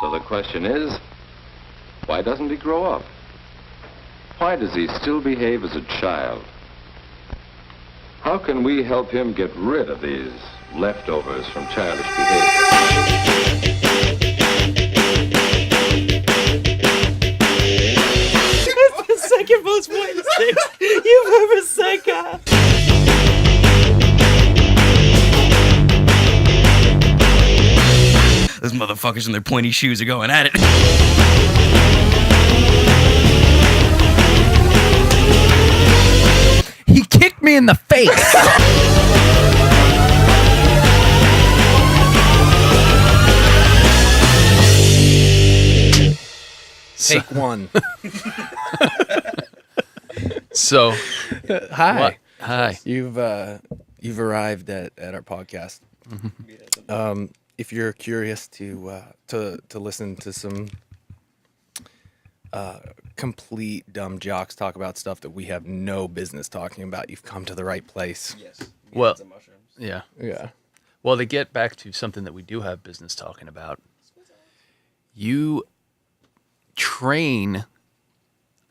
So the question is, why doesn't he grow up? Why does he still behave as a child? How can we help him get rid of these leftovers from childish behavior? That's the second most pointless thing you've ever said, God. Those motherfuckers in their pointy shoes are going at it. He kicked me in the face. Take one. So, Hi. what? Hi. You've arrived at our podcast. If you're curious to listen to some complete dumb jocks talk about stuff that we have no business talking about, you've come to the right place. Yes. Well, Some mushrooms. yeah. Yeah. Well, to get back to something that we do have business talking about, you train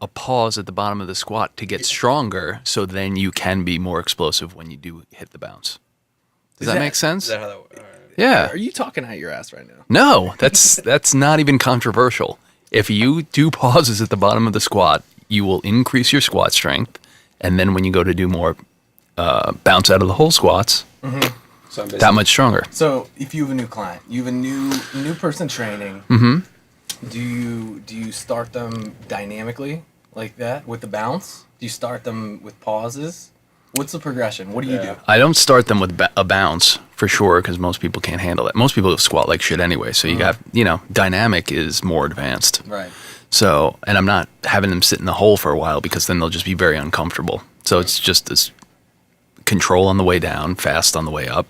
a pause at the bottom of the squat to get stronger, so then you can be more explosive when you do hit the bounce. Does that make sense? Is that how that works? Yeah. Are you talking out your ass right now? No, that's not even controversial. If you do pauses at the bottom of the squat, you will increase your squat strength, and then when you go to do more bounce out of the hole squats, So that much stronger. So, if you have a new client, you have a new person training. Do you start them dynamically like that with the bounce? Do you start them with pauses? What's the progression? What do you do? I don't start them with a bounce for sure, because most people can't handle it. Most people squat like shit anyway. So you got, dynamic is more advanced. Right. So, and I'm not having them sit in the hole for a while, because then they'll just be very uncomfortable. So it's just this control on the way down, fast on the way up.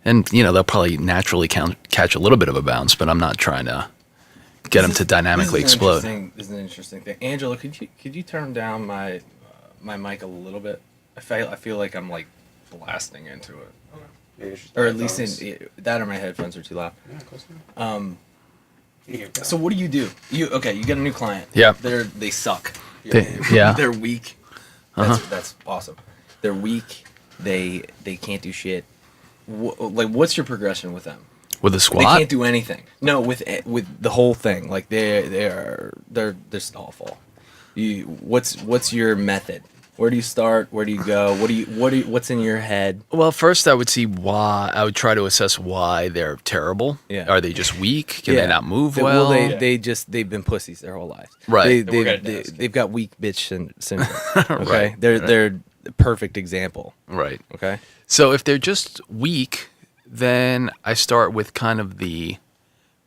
And, they'll probably naturally catch a little bit of a bounce, but I'm not trying to get them to dynamically explode. This is an interesting thing. Angela, could you turn down my mic a little bit? I feel like I'm like blasting into it. Okay. Or at least in that, or my headphones are too loud. Yeah, close enough. So what do? You get a new client. Yeah. They suck. Yeah. They're weak. That's awesome. They're weak. They can't do shit. What's your progression with them? With a They squat? can't do anything. No, with the whole thing. Like they're just awful. What's your method? Where do you start? Where do you go? What's in your head? Well, first I would see why. I would try to assess why they're terrible. Yeah. Are they just weak? Can they not move well? Well, they've been pussies their whole lives. Right. They've got weak bitch syndrome. Okay. Right. They're the perfect example. Right. Okay. So if they're just weak, then I start with kind of the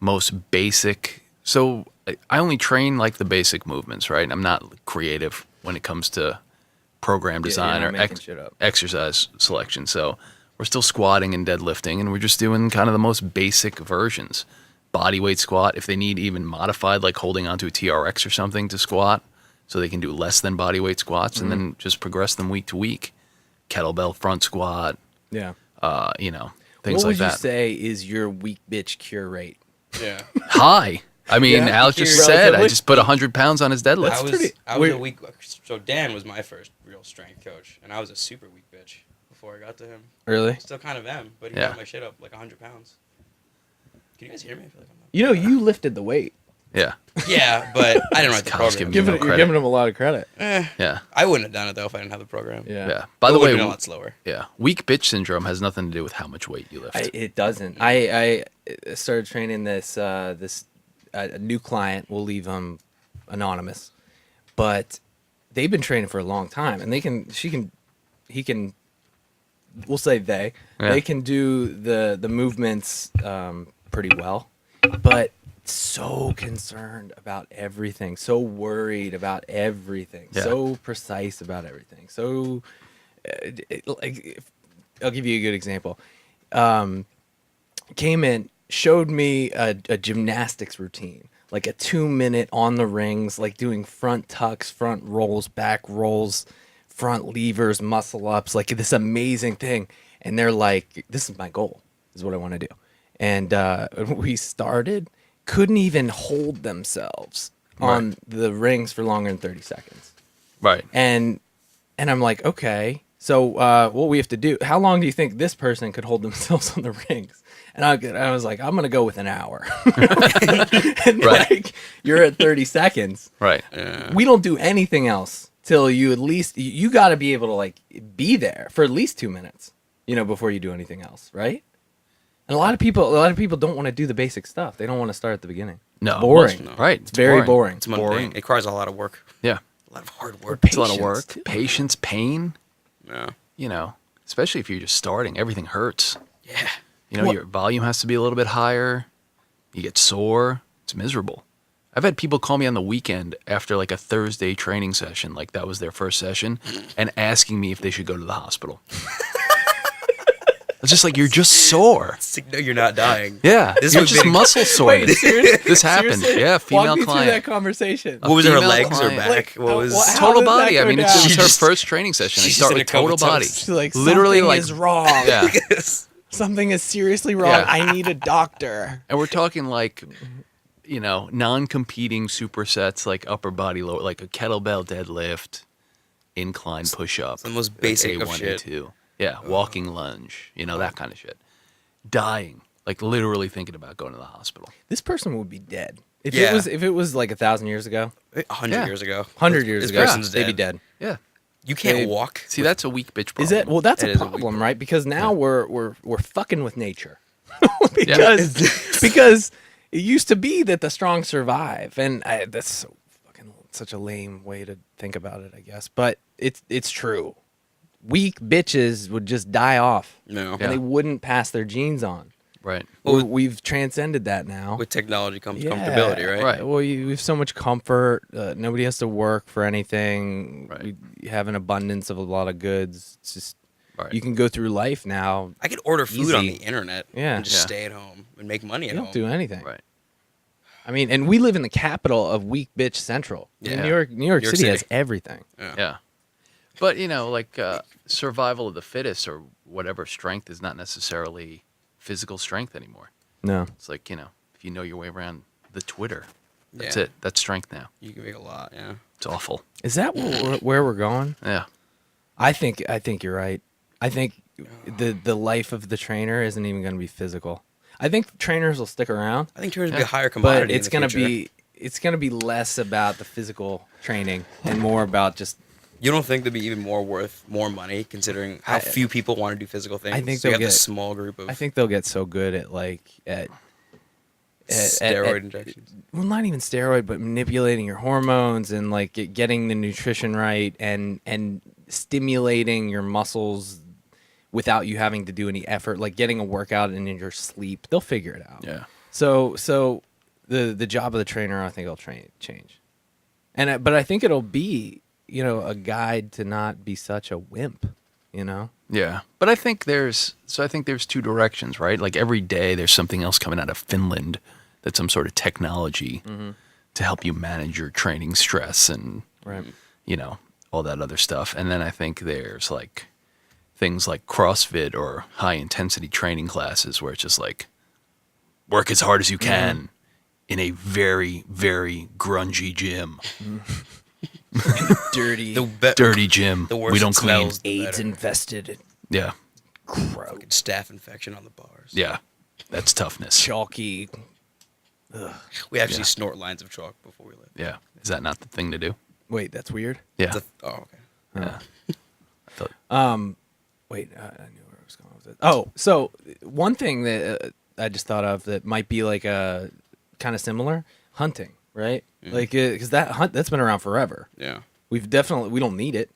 most basic. So I only train like the basic movements, right? I'm not creative when it comes to program design you're or not making shit up. exercise selection. So we're still squatting and deadlifting, and we're just doing kind of the most basic versions. Body weight squat, if they need even modified, like holding onto a TRX or something to squat, so they can do less than body weight squats, and then just progress them week to week. Kettlebell front squat, Yeah. things What like would you that. say is your weak bitch cure rate? Yeah. High. I mean, Yeah. Alex just You're said I relatively- just put 100 pounds on his deadlift. I was a weak. So Dan was my first real strength coach, and I was a super weak bitch before I got to him. Really? Still kind of am, but he Yeah. got my shit up like 100 pounds. Can you guys hear me? I feel like I'm not. You lifted the weight. Yeah. Yeah, but I didn't write the Kyle's program. giving you no You're credit. giving him a lot of credit. Yeah. I wouldn't have done it though if I didn't have the program. Yeah. By It the would've way, been a lot slower. yeah, weak bitch syndrome has nothing to do with how much weight you lift. It doesn't. I started training this a new client. We'll leave him anonymous, but they've been training for a long time, and he can. We'll say they can do the movements pretty well, but so concerned about everything, so worried about everything, so precise about everything. So, I'll give you a good example. Came in, showed me a gymnastics routine, like a 2-minute on the rings, like doing front tucks, front rolls, back rolls, front levers, muscle ups, like this amazing thing. And they're like, this is my goal, is what I want to do. And we started, couldn't even hold themselves on the rings for longer than 30 seconds. Right. And I'm like, okay, so what we have to do, how long do you think this person could hold themselves on the rings? And I was like, I'm going to go with an hour. And like, you're at 30 seconds. Right. We don't do anything else till you at least, you got to be able to like be there for at least 2 minutes, before you do anything else, right? And a lot of people don't want to do the basic stuff. They don't want to start at the beginning. No. It's boring. No. Right. It's very boring. It's mundane. It requires a lot of work. Yeah. A lot of hard work. It's a lot of Patience, work. too. Patience, pain. Yeah. Especially if you're just starting, everything hurts. Yeah. Your volume has to be a little bit higher. You get sore. It's miserable. I've had people call me on the weekend after like a Thursday training session, like that was their first session, and asking me if they should go to the hospital. It's just like, you're just sore. It's like, no, you're not dying. Yeah. This You're would just be- muscle soreness. This happened. Seriously? Yeah, female Walk me through that client. conversation. What was it, her female legs or client. back? Like, What was... how Total does that body. I go mean, it down? was She her just- first training session. I she's start in with a total comatose. body. She's like, Literally, something like, is wrong. yeah. Something is seriously wrong. Yeah. I need a doctor. And we're talking like, non-competing supersets, like upper body, lower, like a kettlebell deadlift, incline push-up. the most basic of A1, shit. A2. Yeah, walking lunge, that kind of shit. Dying, like literally thinking about going to the hospital. This person would be dead. If Yeah. it was like 1,000 years ago, 100 Yeah. years ago. 100 years This ago, person's they'd be dead. dead. Yeah. You can't They- walk. See, that's a weak bitch problem. Is that well? That's It a is a weak problem, one. right? Because now we're fucking with nature. because it used to be that the strong survive, and that's so fucking such a lame way to think about it, I guess. But it's true. Weak bitches would just die off, No. and they wouldn't pass their genes on. Right. Well, We've transcended that now. With technology comes Yeah. comfortability, right? Right. Well, we have so much comfort. Nobody has to work for anything. Right. We have an abundance of a lot of goods. It's just Right. you can go through life now. I could order food on the Easy. internet Yeah. and just Yeah. stay at home and make money You at don't home. do anything. Right. I mean, and we live in the capital of weak bitch central. I mean, Yeah. New York City has City. everything. Yeah. But, like survival of the fittest or whatever strength is not necessarily physical strength anymore. No. It's like, if you know your way around the Twitter, that's Yeah. it. That's strength now. You can make a lot, yeah. It's awful. Is that where we're going? Yeah. I think you're right. I think the life of the trainer isn't even going to be physical. I think trainers will stick around, I think trainers will be Yeah. a higher commodity. but it's in the going to future. be less about the physical training and more about just You don't think they'd be even more worth more money considering how few people want to do physical things? I think so you they'll have this get- small group of I think they'll get so good at steroid injections. well, not even steroid, but manipulating your hormones and like getting the nutrition right and stimulating your muscles without you having to do any effort, like getting a workout in your sleep. They'll figure it out. Yeah. So the job of the trainer, I think, will change, but I think it'll be a guide to not be such a wimp. Yeah. But I think there's two directions, right? Like every day there's something else coming out of Finland that's some sort of technology to help you manage your training stress and, Right. all that other stuff. And then I think there's like things like CrossFit or high intensity training classes where it's just like work as hard as you can in a very, very grungy gym. Dirty, Dirty gym. The worse We it don't clean. smells, the AIDS better. infested, Yeah. gross, Fucking staph infection on the bars. Yeah. That's toughness. chalky. We actually Yeah. snort lines of chalk before we live. Yeah. Is that not the thing to do? Wait, that's weird. Yeah. Oh, okay. Yeah. I thought, Wait, I knew where I was going with it. Oh, so one thing that I just thought of that might be like a kind of similar, hunting, right? Like, because that's been around forever. Yeah. We don't need it.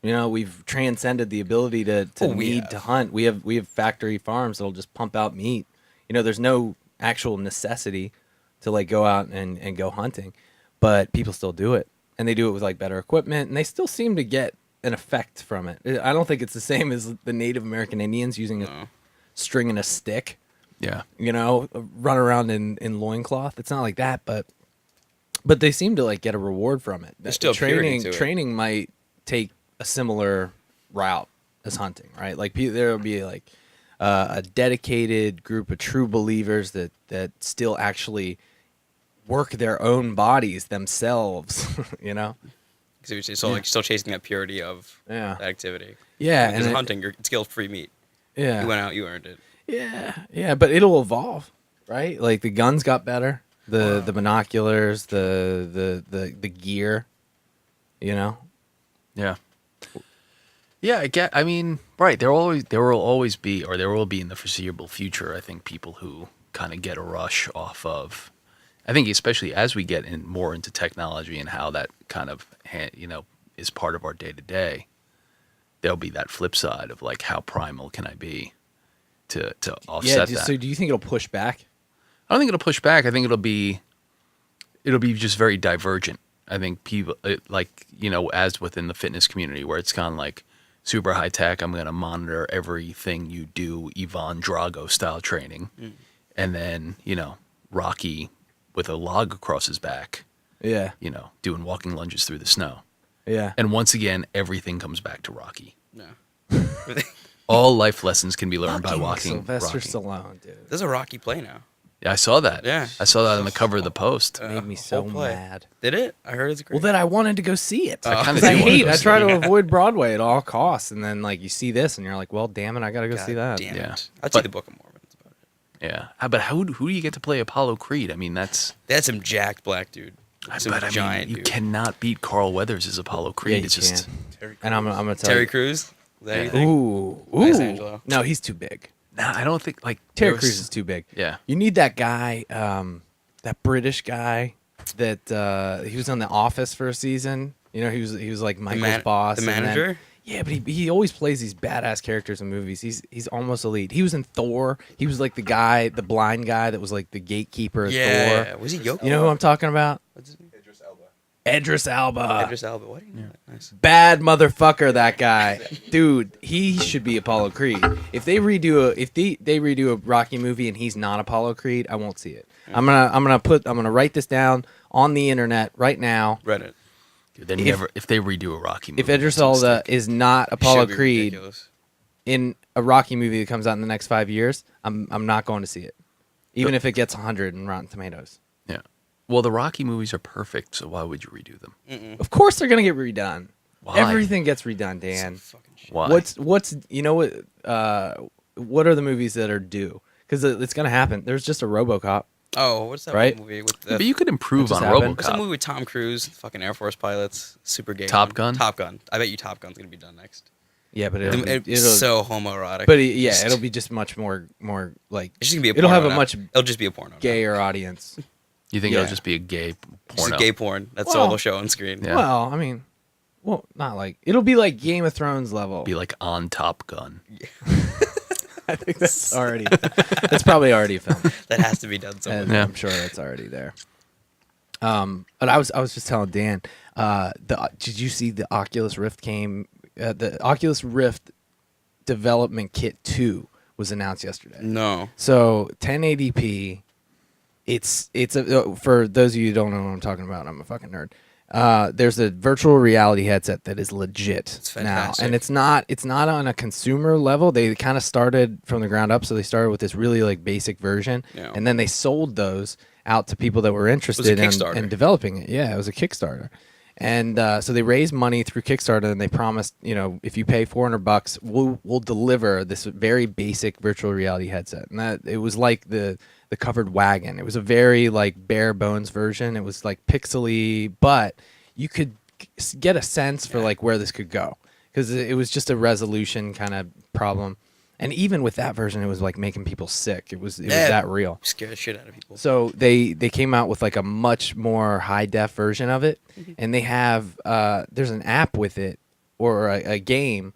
We've transcended the ability to Oh, we need have. to hunt. We have factory farms that'll just pump out meat. There's no actual necessity to like go out and go hunting, but people still do it, and they do it with like better equipment, and they still seem to get an effect from it. I don't think it's the same as the Native American Indians using a string and a stick, yeah. run around in loincloth. It's not like that, but they seem to like get a reward from it. There's still purity to it. Training might take a similar route as hunting, right? Like there will be like a dedicated group of true believers that still actually work their own bodies themselves, you know? Because so like still chasing that purity of Yeah. the activity. Yeah, Because and hunting, it's guilt-free meat. yeah, You went out, you earned it. yeah, but it'll evolve, right? Like the guns got better, the binoculars, the gear, you know. Yeah. Yeah, I mean, right. There will always be, or there will be in the foreseeable future, I think, people who kind of get a rush off of. I think, especially as we get more into technology and how that kind of, is part of our day to day. There'll be that flip side of like, how primal can I be to offset that? So do you think it'll push back? I don't think it'll push back. I think it'll be just very divergent. I think people as within the fitness community, where it's kind of like super high tech. I'm going to monitor everything you do, Ivan Drago style training, and then Rocky with a log across his back, Yeah, doing walking lunges through the snow. yeah. And once again, everything comes back to Rocky. No. All life lessons can be learned by Fucking walking. Sylvester Rocky. Stallone, dude. There's a Rocky play now. Yeah, I saw that. Yeah. I saw that on the cover of the Post. Made me so whole play. mad. Did it? I heard it's great. Well, then I wanted to go see it. I kinda Because do I wanna hate. go I see try it. to avoid Broadway at all costs, and then like you see this, and you're like, well, damn it, I gotta go God see that. Damn Yeah. it. I'd see But- the Book of Mormon. That's about it. Yeah, but who do you get to play Apollo Creed? I mean, that's. That's some jacked black dude. Some But I giant mean, you dude. cannot beat Carl Weathers as Apollo Creed. Yeah, you it's just. can. And I'm gonna tell Terry you. Crews? Is that Yeah. anything? Ooh, Nice, ooh. Angelo. No, he's too big. Nah, I don't think like Terry there was- Crews is too big. Yeah. You need that guy, that British guy that he was on The Office for a season. You know, he was like Michael's boss. The and then- manager? yeah, but he always plays these badass characters in movies. He's almost elite. He was in Thor. He was like the blind guy that was like the gatekeeper of Yeah. Thor. Was he Yoko? You know who I'm talking about? What's his name? Idris Elba. Idris Elba. Why do you know that? Nice. Bad motherfucker, that guy, dude. He should be Apollo Creed. If they redo a Rocky movie and he's not Apollo Creed, I won't see it. I'm gonna write this down on the internet right now. Reddit. Dude, they If- if they redo a Rocky movie. If Idris it's gonna Elba stick. is not Apollo Should be Creed ridiculous. in a Rocky movie that comes out in the next 5 years, I'm not going to see it, even if it gets 100 in Rotten Tomatoes. Yeah. Well, the Rocky movies are perfect, so why would you redo them? Of course, they're gonna get redone. Why? Everything gets redone, Dan. Fucking shit. Why? What's you know what are the movies that are due? Because it's gonna happen. There's just a RoboCop. Oh, what's that Right? movie with Yeah, the... but you could improve That on just happened. What's that RoboCop. movie with Tom Cruise, fucking Air Force pilots, super gay? Top one? Gun? Top Gun. I bet you Top Gun's gonna be done next. Yeah, but it'll It's so homoerotic. yeah, it'll be just much more like It's just gonna be a it'll have porno a now. much It'll just be a porno. now. gayer audience. You think Yeah. it'll just be a gay Just porno? a gay porn. That's all Well- they'll show on screen. Yeah. Well, I mean, not like it'll be like Game of Thrones level. Be like on Top Gun. I think that's probably already filmed. That has to be done somewhere. And Yeah. I'm sure that's already there. But I was just telling Dan, did you see the Oculus Rift came? The Oculus Rift development kit 2 was announced yesterday. No. So 1080p. It's for those of you who don't know what I'm talking about. I'm a fucking nerd. There's a virtual reality headset that is legit It's now, fantastic. and it's not on a consumer level. They kind of started from the ground up, so they started with this really like basic version, Yeah. and then they sold those out to people that were interested Kickstarter. in developing it. Yeah, it was a Kickstarter. And so they raised money through Kickstarter, and they promised, if you pay $400, we'll deliver this very basic virtual reality headset. And that it was like the covered wagon. It was a very like bare bones version. It was like pixely, but you could get a sense for like where this could go, because it was just a resolution kind of problem. And even with that version, it was like making people sick. It was that real. Scare the shit out of people. So they came out with like a much more high def version of it, and they have there's an app with it, or a game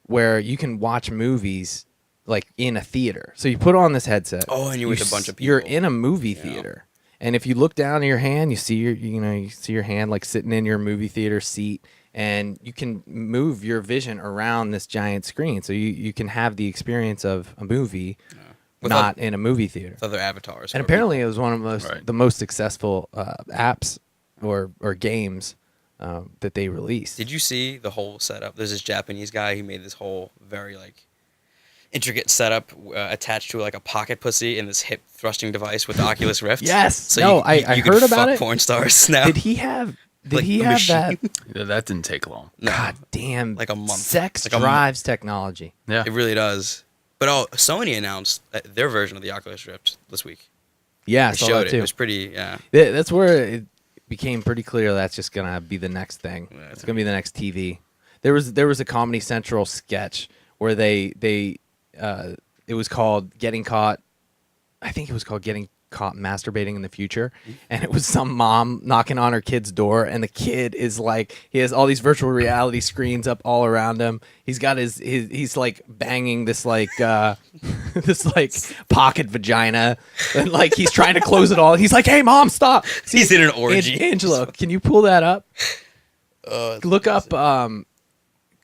where you can watch movies like in a theater. So you put on this headset. Oh, and you're with a bunch of You're people. in a movie theater, and if you look down at your hand, you see your hand like sitting in your movie theater seat. And you can move your vision around this giant screen, so you can have the experience of a movie, Without- not in a movie theater. With other avatars. And or apparently, it was one of Right. the most successful apps or games that they released. Did you see the whole setup? There's this Japanese guy who made this whole very like intricate setup attached to like a pocket pussy in this hip thrusting device with the Oculus Rift. Yes. So No, you I can heard about fuck it. porn stars now. Did he have? Did Like he a have machine. that? Yeah, that didn't take long. No, God damn! Like a month. Sex Like a drives technology. Yeah. it really does. But Sony announced their version of the Oculus Rift this week. Yeah, I They saw showed that it. too. It was pretty. Yeah. That's where it became pretty clear that's just gonna be the next thing. Yeah, It's gonna be the next TV. There was a Comedy Central sketch where it was called Getting Caught. I think it was called Getting Caught Masturbating in the Future, and it was some mom knocking on her kid's door, and the kid is like, he has all these virtual reality screens up all around him. He's got he's like banging this like this like pocket vagina, and like he's trying to close it all. He's like, "Hey, mom, stop!" He's in an orgy. Angelo, can you pull that up? It's Look up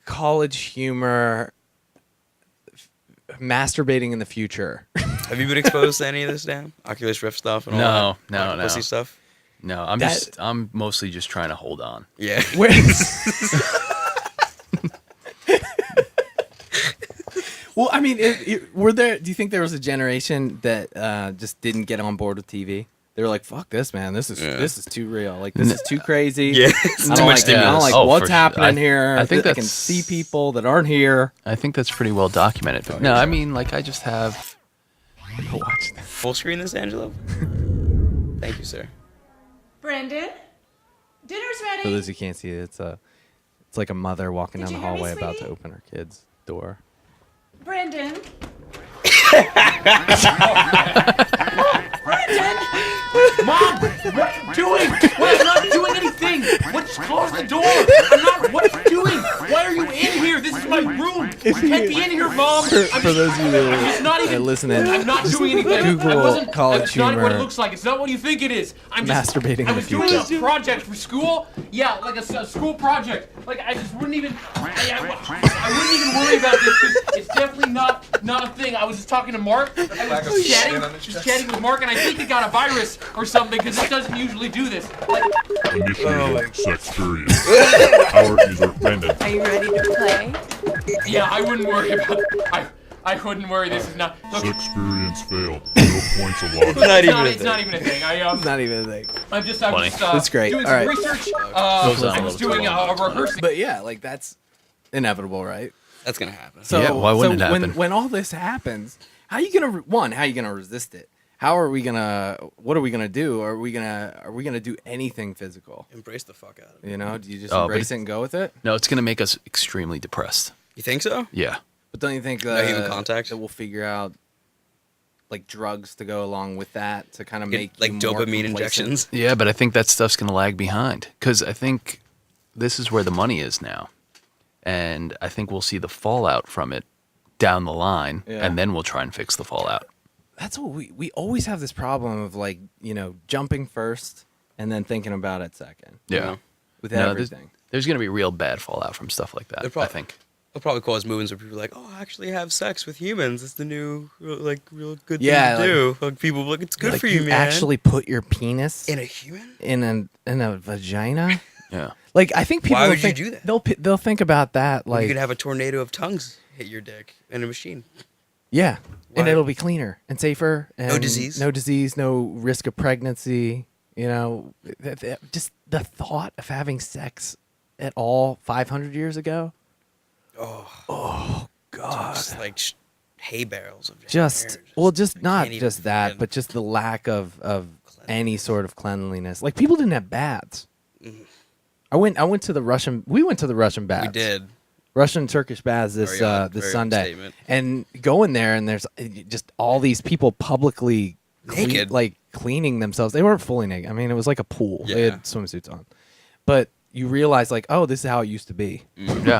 college humor masturbating in the future. Have you been exposed to any of this, Dan? Oculus Rift stuff and all No, that? no, Pocket no. Pussy stuff. No, That- I'm mostly just trying to hold on. Yeah. Where- Well, I mean, were there? Do you think there was a generation that just didn't get on board with TV? They were like, "Fuck this, man! This is too real. Like this is too crazy. Yeah, it's I too don't much like, I don't stimulus. like Oh, what's for sure. happening here. I think I can that's- see people that aren't here. I think that's pretty well documented. But no, I mean, like, I just have. Watch that. Full screen this, Angelo? Thank you, sir. Brendan, dinner's ready. For those who can't see it, it's like a mother walking Did down the you hear me, hallway about to sweetie? open her kid's door. Brendan. Mom, what are you doing? Well, I'm not doing anything. Let's close the door. I'm not. What are you doing? Why are you in here? This is my room. You can't be in here, Mom. For those of you I'm just not that even are listening, I'm not doing anything. Google I wasn't, college It's not what it humor looks like. It's not what you think it is. I'm just masturbating in I the was doing future. a project for school. Yeah, like a school project. Like I just wouldn't even. I wouldn't even worry about this because it's definitely not a thing. I was just talking to Mark. I was just chatting with Mark, and I think he got a virus or something because it doesn't usually do this. Like, Initiating sex period. Our user Brendan. Are you ready to play? yeah, I wouldn't worry about. I wouldn't worry. This is not. Look, Sex experience failed. No points allotted. Not even a it's thing. not even a thing. It's not even a thing. I'm just That's great. doing All some right. research. Goes on I a was little doing too a rehearsing. But yeah, like that's inevitable, right? That's gonna happen. So, Yeah, why wouldn't it happen? When all this happens, how you gonna how you gonna resist it? What are we gonna do? Are we gonna do anything physical? Embrace the fuck out of it. You know, do you just Oh, but embrace it and go with it? No, it's going to make us extremely depressed. You think so? Yeah. But don't you think No human contact? that we'll figure out like drugs to go along with that to kind of Get, make like you more dopamine complacent? injections. Yeah, but I think that stuff's going to lag behind because I think this is where the money is now. And I think we'll see the fallout from it down the line, Yeah. and then we'll try and fix the fallout. That's what we always have this problem of like, you know, jumping first and then thinking about it second Yeah. with No, everything. There's going to be real bad fallout from stuff like that, They're I think. It'll probably cause movements where people are like, "Oh, I actually have sex with humans. It's the new, real good Yeah, thing to do." Like people, like it's good Like, for you, man. actually put your penis in a human? in a vagina. Yeah. Like I think people Why will would you think, do that? They'll think about that You like could have a tornado of tongues hit your dick in a machine. yeah, and Why? it'll be cleaner and safer and disease? no risk of pregnancy. You know, just the thought of having sex at all 500 years ago. Oh God. Just like hay barrels of Just hair, well, just I not can't even just that, begin. but just the lack of any sort of cleanliness. Like people didn't have baths. We went to the Russian baths. We did. Russian Turkish baths this Very odd, this very odd Sunday, statement. and going there and there's just all these people publicly Naked. like cleaning themselves. They weren't fully naked. I mean, it was like a pool. They Yeah. had swimsuits on, but you realize like, oh, this is how it used to be. Yeah.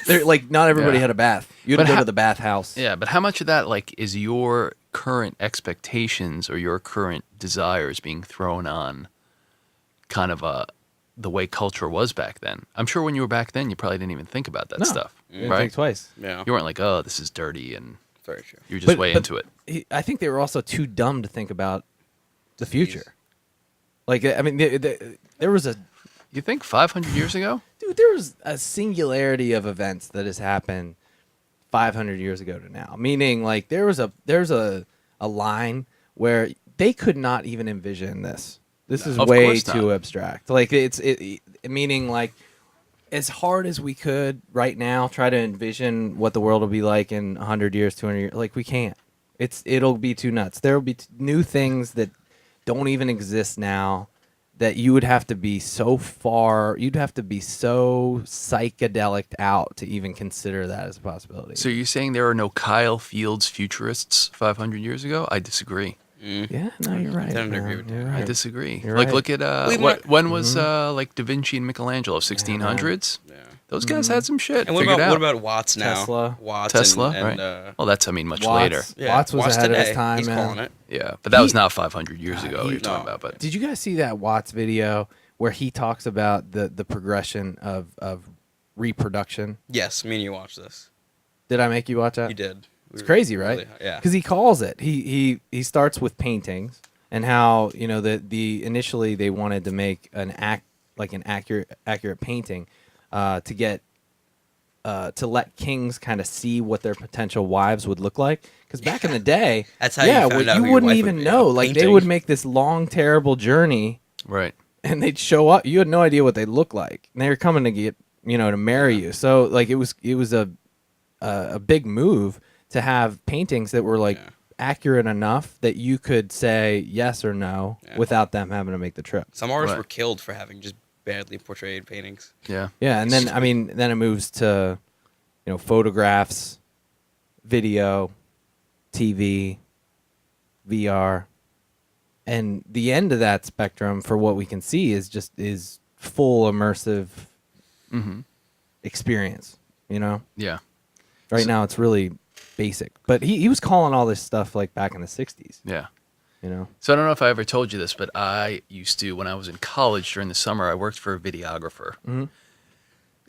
They're like, not everybody Yeah. had a bath. You had But to go how- to the bathhouse. Yeah, but how much of that like is your current expectations or your current desires being thrown on kind of the way culture was back then? I'm sure when you were back then, you probably didn't even think about that No. stuff, You didn't right? think twice. Yeah. You weren't like, oh, this is dirty, and Very true. you're just way into it. I think they were also too dumb to think about the future. Like, I mean, there was a You think 500 years ago? dude, there was a singularity of events that has happened 500 years ago to now. Meaning, like there's a line where they could not even envision this. This is Of way course not. too abstract. Like meaning like as hard as we could right now try to envision what the world will be like in 100 years, 200 years, like we can't. It'll be too nuts. There will be new things that don't even exist now that you would have to be so far, you'd have to be so psychedelic out to even consider that as a possibility. So you're saying there are no Kyle Fields futurists 500 years ago? I disagree. Yeah, no, you're right. I don't agree man. with You're that. I right. disagree. You're Like, right. look at when was like Da Vinci and Michelangelo, 1600s? Yeah. Those guys had some shit And what figured about out. what about Watts now? Tesla. Watts Tesla, and, right? Well, that's much Watts. later. yeah, Watts was ahead of his today, time, He's man. calling it. Yeah, but that was not 500 years ago. You're talking no. about, but Did you guys see that Watts video where he talks about the progression of reproduction? Yes, me and you watched this. Did I make you watch that? You did. It's crazy, right? Really, yeah. Because he calls it. He starts with paintings and how the initially they wanted to make an accurate painting to get to let kings kind of see what their potential wives would look like. Because back in the day, That's how you found out who you your wouldn't wife even would be, know. a Like they painting. would make this long, terrible journey, right. and they'd show up. You had no idea what they looked like. And they were coming to get to marry you. So like it was a big move to have paintings that were like accurate enough that you could say yes or no without them having to make the trip. Some artists Right. were killed for having just badly portrayed paintings. Yeah. Yeah, and then then it moves to photographs, video, TV, VR, and the end of that spectrum for what we can see is full immersive experience. Yeah. Right now it's really basic, but he was calling all this stuff like back in the 60s. Yeah. So I don't know if I ever told you this, but I used to, when I was in college during the summer, I worked for a videographer. Mhm.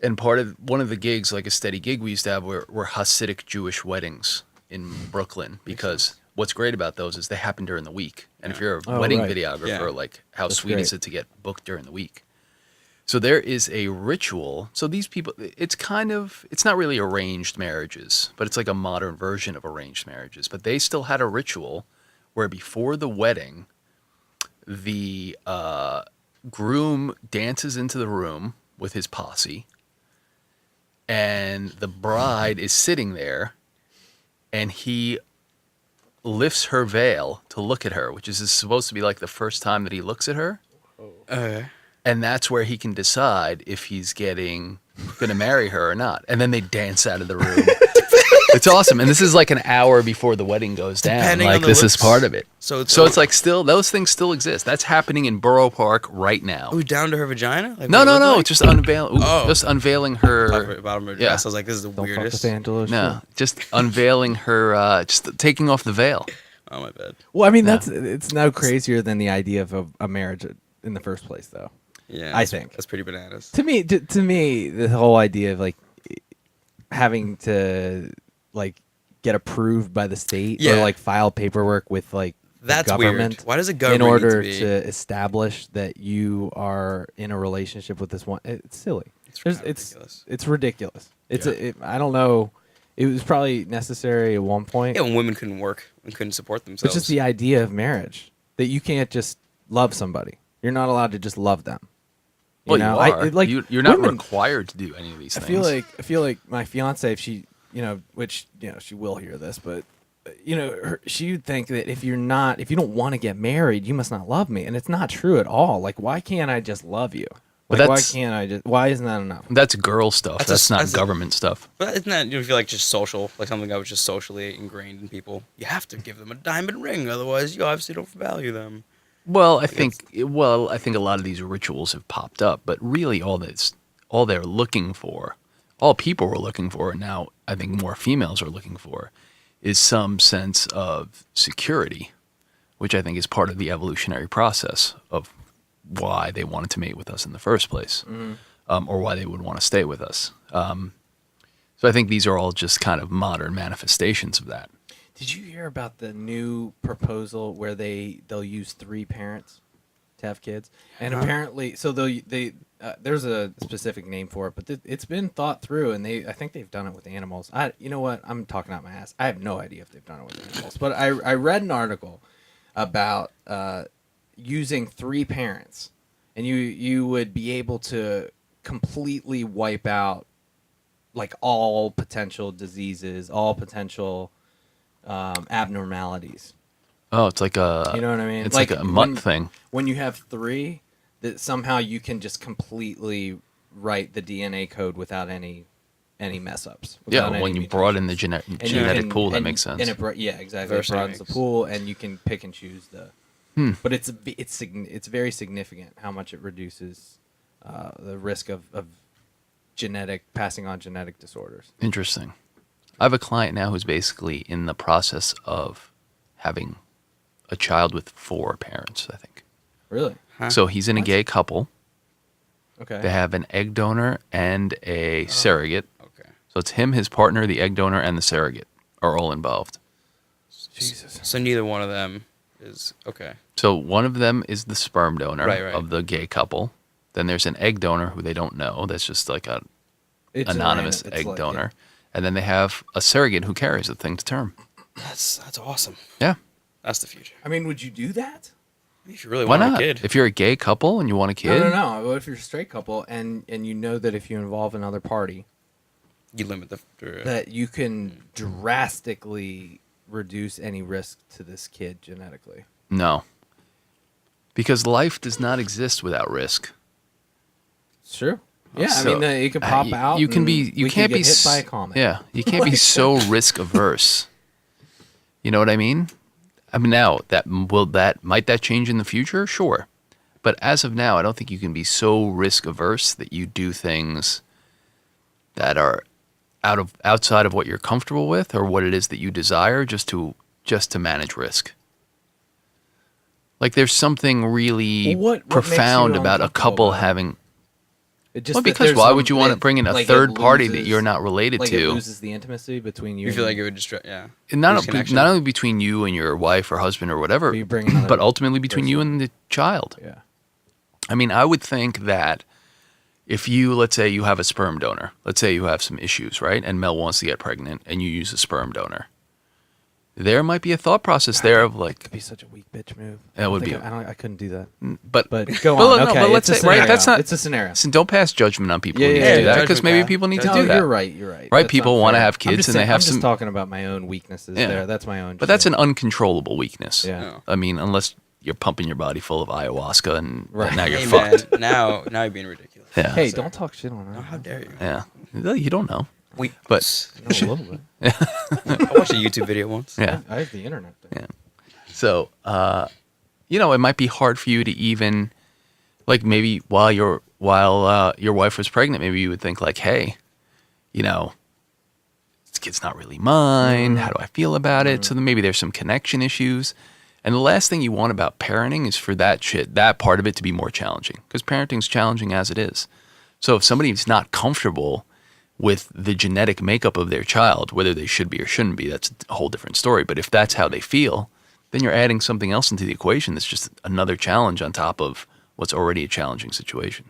And one of the gigs, like a steady gig we used to have, were Hasidic Jewish weddings in Brooklyn. Because what's great about those is they happen during the week. And if you're a Oh, wedding right. videographer, Yeah. like how That's sweet is great. it to get booked during the week? So there is a ritual. So these people, it's not really arranged marriages, but it's like a modern version of arranged marriages. But they still had a ritual where before the wedding, the groom dances into the room with his posse, and the bride is sitting there, and he lifts her veil to look at her, which is supposed to be like the first time that he looks at her. Okay. And that's where he can decide if he's going to marry her or not. And then they dance out of the room. It's awesome. And this is like an hour before the wedding goes down. Depending Like on the this is looks. part of it. So it's like still, those things still exist. That's happening in Borough Park right now. Ooh, down to her vagina? Like, No, what it no, looked no. like? Just Oh. unveiling Top her. of- bottom of her Yeah. dress. I was like, this is the don't fuck weirdest. with Angela. No, just unveiling her. Just taking off the veil. Oh, my bad. Well, I mean it's no crazier than the idea of a marriage in the first place, though. Yeah. I that's- think. That's pretty bananas. To me, the whole idea of like having to like get approved by the state or Yeah. like file paperwork with like That's the government weird. Why does a government in order need to be... establish that you are in a relationship with this one? It's silly. It's It's ridiculous. It's Yeah. I don't know. It was probably necessary at one point. Yeah, when women couldn't work and couldn't support It's themselves. just the idea of marriage that you can't just love somebody. You're not allowed to just love them. Well, know? you are. like You're not women- required to do any of these I things. feel like my fiance, if she, which she will hear this, but she would think that if you don't want to get married, you must not love me, and it's not true at all. Like, why can't I just love you? But Like, why that's- can't I just? Why isn't that enough? That's girl stuff. That's not that's a- government stuff. But isn't that, you feel like just social, like something that was just socially ingrained in people? You have to give them a diamond ring, otherwise you obviously don't value them. Well, I think a lot of these rituals have popped up, but really all they're looking for, all people were looking for, and now I think more females are looking for, is some sense of security, which I think is part of the evolutionary process of why they wanted to mate with us in the first place, or why they would want to stay with us. So I think these are all just kind of modern manifestations of that. Did you hear about the new proposal where they'll use 3 parents to have kids? And apparently, so they there's a specific name for it, but it's been thought through, and I think they've done it with animals. You know what? I'm talking out my ass. I have no idea if they've done it with animals, but I read an article about using 3 parents, and you would be able to completely wipe out like all potential diseases, all potential abnormalities. Oh, it's like a. You know what I mean? It's like a mutt thing. When you have 3, that somehow you can just completely write the DNA code without any mess ups. Yeah, when you broaden the genetic pool, that makes sense. And exactly. It broadens the pool, and you can pick and choose the. But it's very significant how much it reduces the risk of passing on genetic disorders. Interesting. I have a client now who's basically in the process of having a child with 4 parents, I think. Really? Huh? So he's in a gay couple. Okay. They have an egg donor and a surrogate. Okay. So it's him, his partner, the egg donor, and the surrogate are all involved. Jesus. So neither one of them is okay. So one of them is the sperm donor Right. of the gay couple. Then there's an egg donor who they don't know. That's just like a It's anonymous random. It's egg like, donor. And then they have a surrogate who carries the thing to term. That's awesome. Yeah. That's the future. I mean, would you do that? If you really Why want not? a kid. If you're a gay couple and you want a kid, No. What if you're a straight couple and you know that if you involve another party, You limit the. that you can drastically reduce any risk to this kid genetically? no. Because life does not exist without risk. It's true. Yeah, So, I mean, it could pop out. You can and be. You we can't could be get hit by a comet. Yeah, you can't be so risk averse. You know what I mean? I mean, now might that change in the future? Sure, but as of now, I don't think you can be so risk averse that you do things that are outside of what you're comfortable with or what it is that you desire, just to manage risk. Like there's something really Well, what makes profound you about a uncomfortable couple about it? having. Just Well, that because there's why some- would you want to that- bring in a like, it third party that loses- you're not related like to? It loses the intimacy between you. You feel and- like it would distract. Yeah. And not Lose connection. not only between you and your wife or husband or whatever, But you bring another but ultimately between you person. and the child. Yeah. I mean, I would think that if you, let's say you have a sperm donor, let's say you have some issues, right? And Mel wants to get pregnant and you use a sperm donor. There might be a thought process there of like, Could be such a weak bitch move. That would be- I couldn't do that. but Go Well, on. no, Okay, but let's it's a say, right, scenario. that's not- It's a scenario. listen, don't pass judgment on people Yeah, who need yeah, to do yeah, that because judgment maybe guy. people need to No, do that. you're right. You're right. Right, That's people not wanna fair. have I'm kids just and they saying- have I'm some- just talking about my own weaknesses Yeah. there. That's my own. But that's shit. an uncontrollable weakness. Yeah. I mean, unless you're pumping your body full of ayahuasca and Right. now you're Hey fucked. man, now you're being ridiculous. Yeah. Hey, don't talk shit on her. How dare you? Yeah. Well, you don't know. We. But I know a little bit. I watched a YouTube video once. yeah. I have the internet. There. Yeah. So, it might be hard for you to even, like, maybe while your wife was pregnant, maybe you would think like, hey, this kid's not really mine. How do I feel about it? So then maybe there's some connection issues. And the last thing you want about parenting is for that part of it to be more challenging, because parenting's challenging as it is. So if somebody's not comfortable with the genetic makeup of their child, whether they should be or shouldn't be, that's a whole different story. But if that's how they feel, then you're adding something else into the equation that's just another challenge on top of what's already a challenging situation.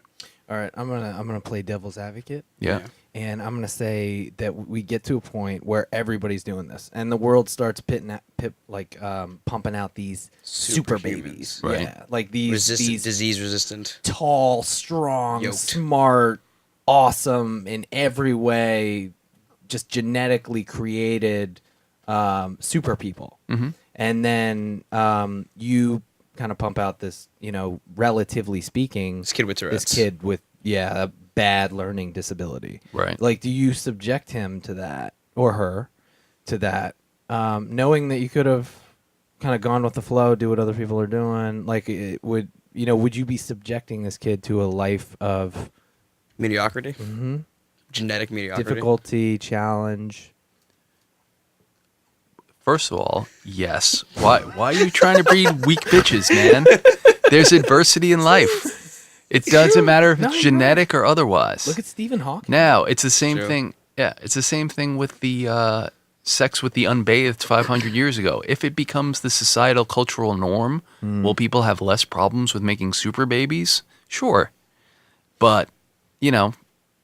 All right, I'm gonna play devil's advocate. Yeah. And I'm gonna say that we get to a point where everybody's doing this, and the world starts pumping out these super babies, Right. Yeah, like these Disease resistant. tall, strong, Yoked. smart, awesome in every way, just genetically created super people. Mm-hmm. And then you kind of pump out this, relatively speaking, This kid with Tourette's. this kid with a bad learning disability. Right. Like, do you subject him to that or her to that, knowing that you could have kind of gone with the flow, do what other people are doing? Like, would you be subjecting this kid to a life of Mediocrity. Mm-hmm. Genetic mediocrity. difficulty, challenge? First of all, yes. Why are you trying to breed weak bitches, man? There's adversity in life. It doesn't matter if No, it's you're genetic or otherwise. Look at Stephen Hawking. Now, it's the same True. thing. Yeah, it's the same thing with the sex with the unbathed 500 years ago. If it becomes the societal cultural norm, will people have less problems with making super babies? Sure. But, you know,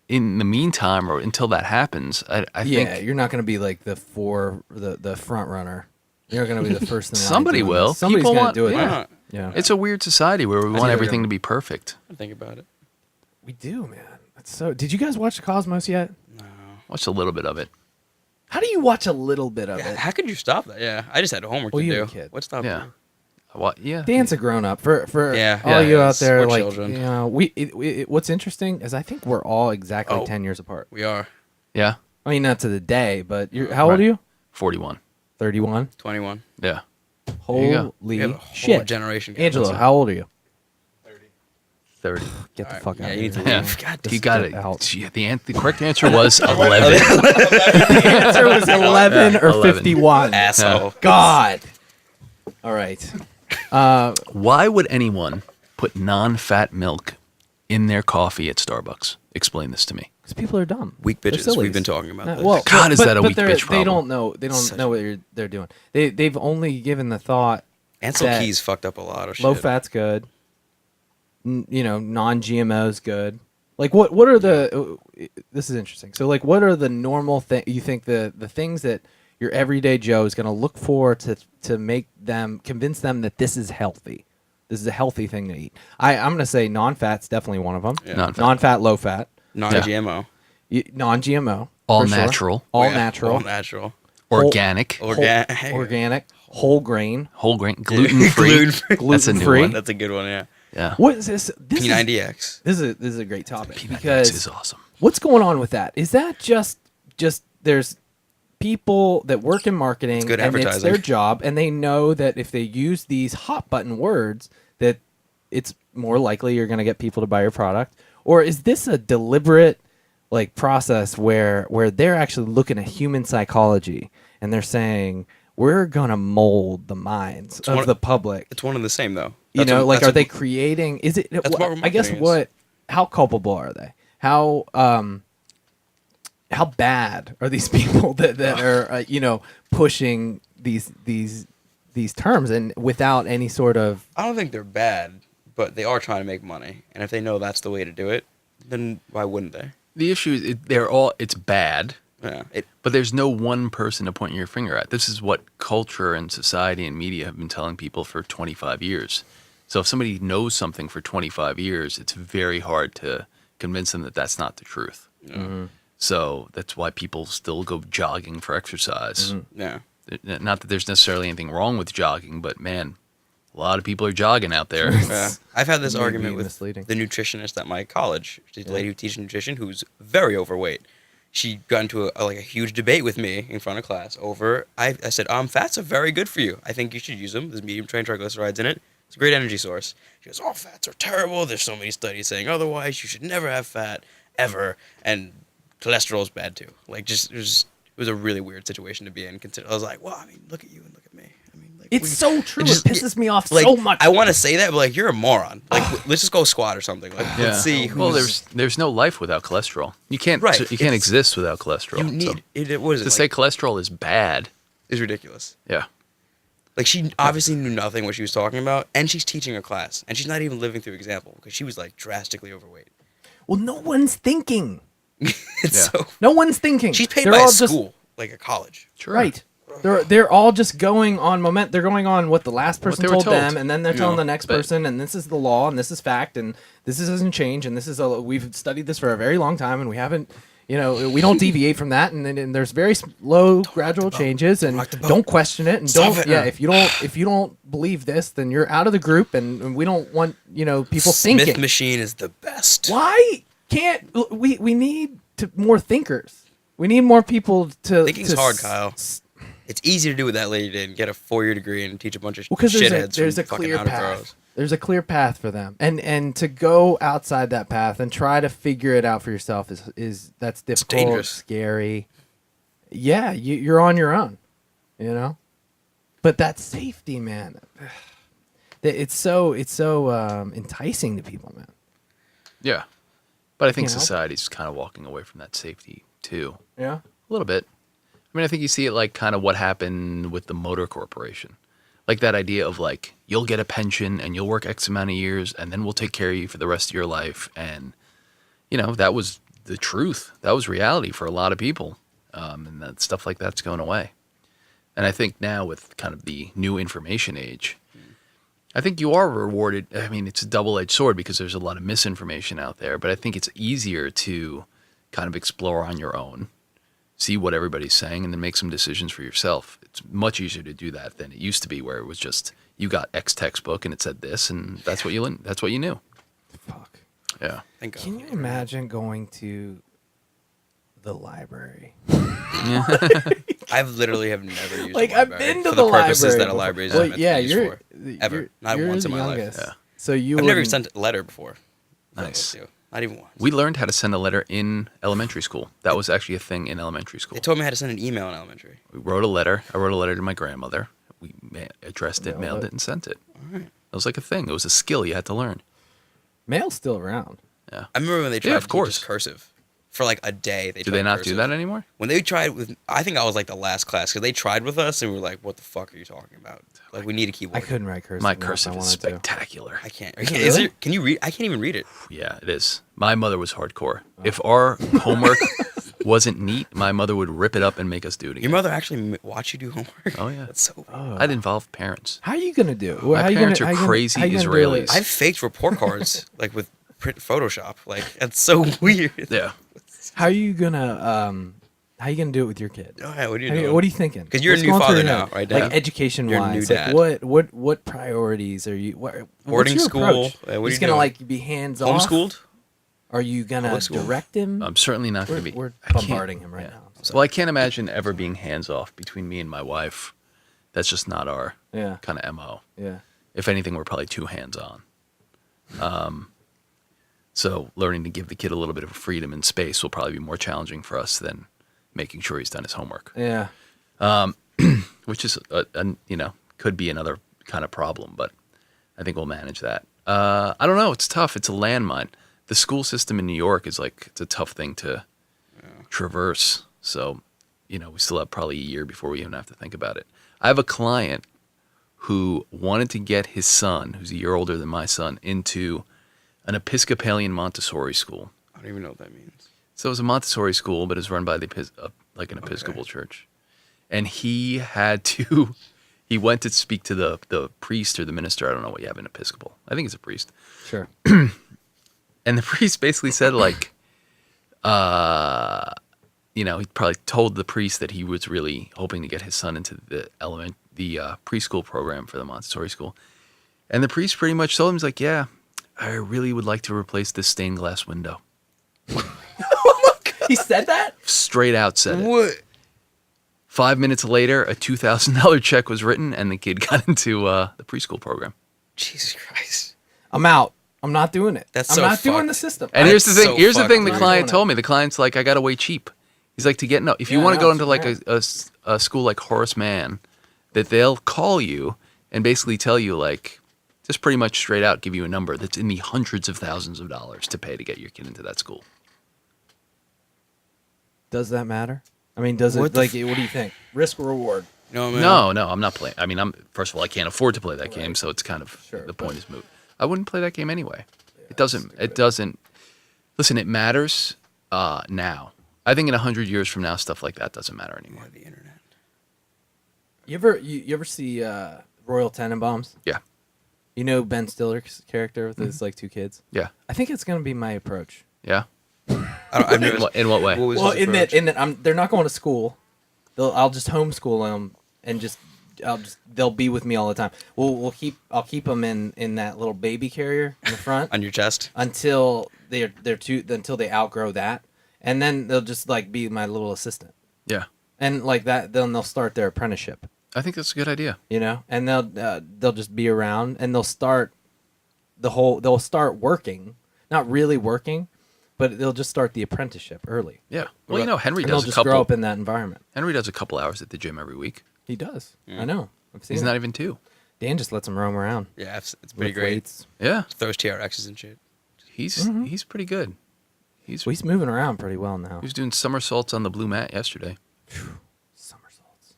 in the meantime or until that happens, I think you're not going to be like the front runner. You're going to be the first in line. somebody doing will. this. Somebody's People going to want- do it. Why yeah. not? Yeah, it's a weird society where we want either everything gonna- to be perfect. I think about it. we do, man. That's so. Did you guys watch The Cosmos yet? Watched a little bit of it. How do you watch a little bit of Yeah, it? how could you stop that? Yeah, I just had homework Well, to you do. were a kid. What stopped Yeah. you? Yeah. Dan's a grown up. For Yeah, all yeah, you out it's- there, we're like children. you know, what's interesting is I think we're all exactly 10 years apart. We are Yeah. I mean, not to the day, but you're how old are you? 41. 31. 21. Yeah. you go. We have Holy a whole shit! generation gap. Angelo, That's how old are you? 30. Get the Alright, fuck yeah, out you of need here. to Yeah. leave. God You Just got get it. out. Gee, the correct answer was 11. The answer was 11 or 11. 51. asshole. God. All right. Why would anyone put non-fat milk in their coffee at Starbucks? Explain this to me. Because people are dumb. Weak They're bitches. sillies. We've been talking about this. Well, God, is but- that a but weak they're- bitch They problem? don't know. They don't know what they're doing. They've only given the thought Ansel that Keys fucked up a lot of shit. low fat's good. You know, non-GMO's good. Like what are the? This is interesting. So like, what are the normal thing? You think the things that your everyday Joe is going to look for to make them convince them that this is healthy. This is a healthy thing to eat. I'm going to say non-fat's definitely one of them. Yeah. Non-fat. Non-fat, low fat, Non-GMO. non-GMO, All for sure. natural. all Yeah, natural, All natural. Organic. organic, whole grain, Whole grain. Gluten-free. Gluten-free. That's a new Gluten-free. one. That's a good one, yeah. Yeah. What is this? This P90X. This is a great topic This because is awesome. what's going on with that? Is that just there's people that work in marketing good and it's advertising. their job and they know that if they use these hot button words that it's more likely you're going to get people to buy your product? Or is this a deliberate like process where they're actually looking at human psychology and they're saying we're going to mold the minds of one- the public? It's one and the same, though. You That's know, what- like, that's are they what- creating? Is it? That's what I guess marketing is. how culpable are they? How bad are these people that are pushing these terms and without any sort of I don't think they're bad, but they are trying to make money. And if they know that's the way to do it, then why wouldn't they? The issue is it's bad, Yeah. but there's no one person to point your finger at. This is what culture and society and media have been telling people for 25 years. So if somebody knows something for 25 years, it's very hard to convince them that that's not the truth. So that's why people still go jogging for exercise. Yeah. Not that there's necessarily anything wrong with jogging, but man, a lot of people are jogging out there. Yeah. I've had this Maybe argument with misleading. the nutritionist at my college. She's a lady who teaches nutrition who's very overweight. She got into a huge debate with me in front of class over. I said, fats are very good for you. I think you should use them. There's medium chain triglycerides in it. It's a great energy source. She goes, all fats are terrible. There's so many studies saying otherwise. You should never have fat ever. And cholesterol's bad too. Like it was a really weird situation to be in. I was like, well, I mean, look at you and look at me. I mean, like, it's so true. It just- pisses me off like, so much. I want to say that, but like you're a moron. Like let's just go squat or something. Like Yeah. let's see who's Well, there's no life without cholesterol. You can't Right, you can't it's- exist without cholesterol. you need it. What is to it? say cholesterol is bad. Is ridiculous. Yeah. Like she obviously knew nothing what she was talking about, and she's teaching a class, and she's not even living through example because she was like drastically overweight. well, no one's thinking. It's Yeah. so No one's thinking. she's paid They're by a all just- school, like a college. Sure. Right. They're all just going on moment. They're going on what the last person they were told told. them, and then they're telling Yeah, the next but- person, and this is the law, and this is fact, and this doesn't change, and we've studied this for a very long time, and we haven't, we don't deviate from that, and then there's very slow, gradual changes, and rock the boat. don't question it, and Stop don't, it. yeah, if you don't believe this, then you're out of the group, and we don't want people Smith thinking. machine is the best. Why can't we need more thinkers? We need more people to. Thinking's hard, Kyle. It's easy to do what that lady did and get a 4-year degree and teach a bunch of Because shitheads there's a from fucking clear how to path. grows. There's a clear path for them, and to go outside that path and try to figure it out for yourself is that's difficult, dangerous. scary. Yeah, you're on your own, But that safety, man, it's so enticing to people, man. Yeah. But I think You know? society's kind of walking away from that safety too. Yeah. A little bit. I mean, I think you see it like kind of what happened with the motor corporation. Like that idea of like, you'll get a pension and you'll work X amount of years and then we'll take care of you for the rest of your life. And that was the truth. That was reality for a lot of people. And that stuff like that's going away. And I think now with kind of the new information age, I think you are rewarded. I mean, it's a double-edged sword because there's a lot of misinformation out there, but I think it's easier to kind of explore on your own, see what everybody's saying, and then make some decisions for yourself. It's much easier to do that than it used to be, where it was just you got X textbook and it said this, and that's what you knew. Fuck. Yeah. Thank God. Can you imagine going to the library? I've literally have never used Like, a I've library been to for the the purposes library that a before. library is Well, meant to yeah, be used you're for. Ever. Not you're once in the my life. youngest. Yeah. So you I've never wouldn't- sent a letter before. Nice. Not even once. We learned how to send a letter in elementary school. That was actually a thing in elementary school. They told me how to send an email in elementary. We wrote a letter. I wrote a letter to my grandmother. We addressed it, mailed it, and sent it. All right. It was like a thing. It was a skill you had to learn. Mail's still around. Yeah. I remember when they tried of to teach course. us cursive for like a day. Do they not do that anymore? When they tried with, I think I was like the last class because they tried with us and we were like, "What the fuck are you talking about? Like, we need to keep." I couldn't write cursive. My now if cursive I is wanted to. spectacular. I can't. Is it Is really? it, can you read? I can't even read it. Yeah, it is. My mother was hardcore. If our homework wasn't neat, my mother would rip it up and make us do it again. Your mother actually watch you do homework. Oh, yeah. That's so. I'd involve parents. How are you gonna do it? My How you parents gonna- are how you gonna- crazy how you gonna do it? Israelis. I've faked report cards like with print Photoshop. Like that's so weird. Yeah. How are you gonna do it with your kid? Oh, yeah, what are you How you- doing? what are you thinking? 'Cause you're a What's new going through father your now, head? right Like now. education You're a new wise, dad. like what priorities are you? What's Boarding your school? approach? What are He's you gonna doing? like be hands off. Homeschooled? Are you gonna Public school? direct him? I'm certainly not going to be. We're I can't- bombarding him right yeah. now. Well, I can't imagine ever being hands off between me and my wife. That's just not our Yeah, kind of MO. yeah. If anything, we're probably too hands on. So learning to give the kid a little bit of freedom and space will probably be more challenging for us than making sure he's done his homework, Yeah. which is, could be another kind of problem, but I think we'll manage that. I don't know. It's tough. It's a landmine. The school system in New York is it's a tough thing to traverse. So, we still have probably a year before we even have to think about it. I have a client who wanted to get his son, who's a year older than my son, into an Episcopalian Montessori school. I don't even know what that means. So it was a Montessori school, but it's run by an Episcopal church. And he went to speak to the priest or the minister. I don't know what you have in Episcopal. I think it's a priest. Sure. And the priest basically said he probably told the priest that he was really hoping to get his son into the preschool program for the Montessori school. And the priest pretty much told him, he's like, yeah, I really would like to replace this stained glass window. He said that? Straight out said it. What? 5 minutes later, a $2,000 check was written, and the kid got into the preschool program. Jesus Christ. I'm out. I'm not doing it. That's I'm so not doing fucked. the system. And here's the That's thing. so Here's the fucked, thing. The dude. client told me. The client's like, I got to way cheap. He's like, if you Yeah, want to no, go it's into like fair. a school like Horace Mann, that they'll call you and basically tell you just pretty much straight out give you a number that's in the hundreds of thousands of dollars to pay to get your kid into that school. Does that matter? I mean, does it What the what do you think? Risk or reward? No, man. No, I'm not playing. I mean, first of all, I can't afford to play that game, so it's kind of Sure, the point is moot. I wouldn't play that game anyway. It doesn't. Listen, it matters now. I think in 100 years from now, stuff like that doesn't matter anymore. The internet. You ever see Royal Tenenbaums? Yeah, You know Ben Stiller's character with his two kids? yeah, I think it's gonna be my approach. yeah. I've never. In what way? What was Well, his in approach? that they're not going to school. I'll just homeschool them and they'll be with me all the time. I'll keep them in that little baby carrier in the front On your chest. until until they outgrow that, and then they'll just be my little assistant. Yeah, And like that, then they'll start their apprenticeship. I think that's a good idea. And they'll just be around, and they'll start working, not really working, but they'll just start the apprenticeship early. Yeah. Well, Henry And they'll does a just couple. grow up in that environment. Henry does a couple hours at the gym every week. He does. I know. I've seen He's it. not even 2. Dan just lets him roam around. Yeah, it's pretty Lift great. weights. Yeah, Throws TRXs and shit. he's pretty good. Well, he's moving around pretty well now. He was doing somersaults on the blue mat yesterday. Somersaults.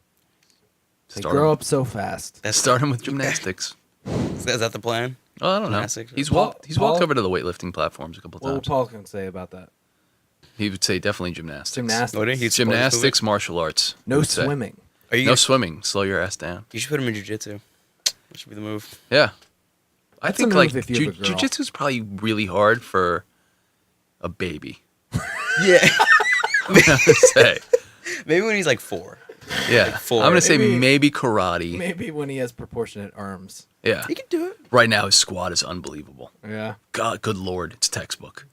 They Start grow him, up so fast. That's start him with gymnastics. Is that the plan? Oh, I don't know. Gymnastics. He's Paul- walked over to the weightlifting platforms a couple What would times. Paul can say about that? He would say definitely gymnastics. Gymnastics. What did he support his Gymnastics, martial arts. he No would say. swimming. Are you No gonna- swimming. Slow your ass down. You should put him in jiu-jitsu. That should be the move. Yeah. I That's think a like move if you have a girl. jiu-jitsu is probably really hard for a baby. Yeah. to say. Maybe when he's like 4. Yeah. four. I'm going to say Maybe- maybe karate. Maybe when he has proportionate arms. Yeah. He can do it. Right now his squat is unbelievable. Yeah. God, good lord, it's textbook.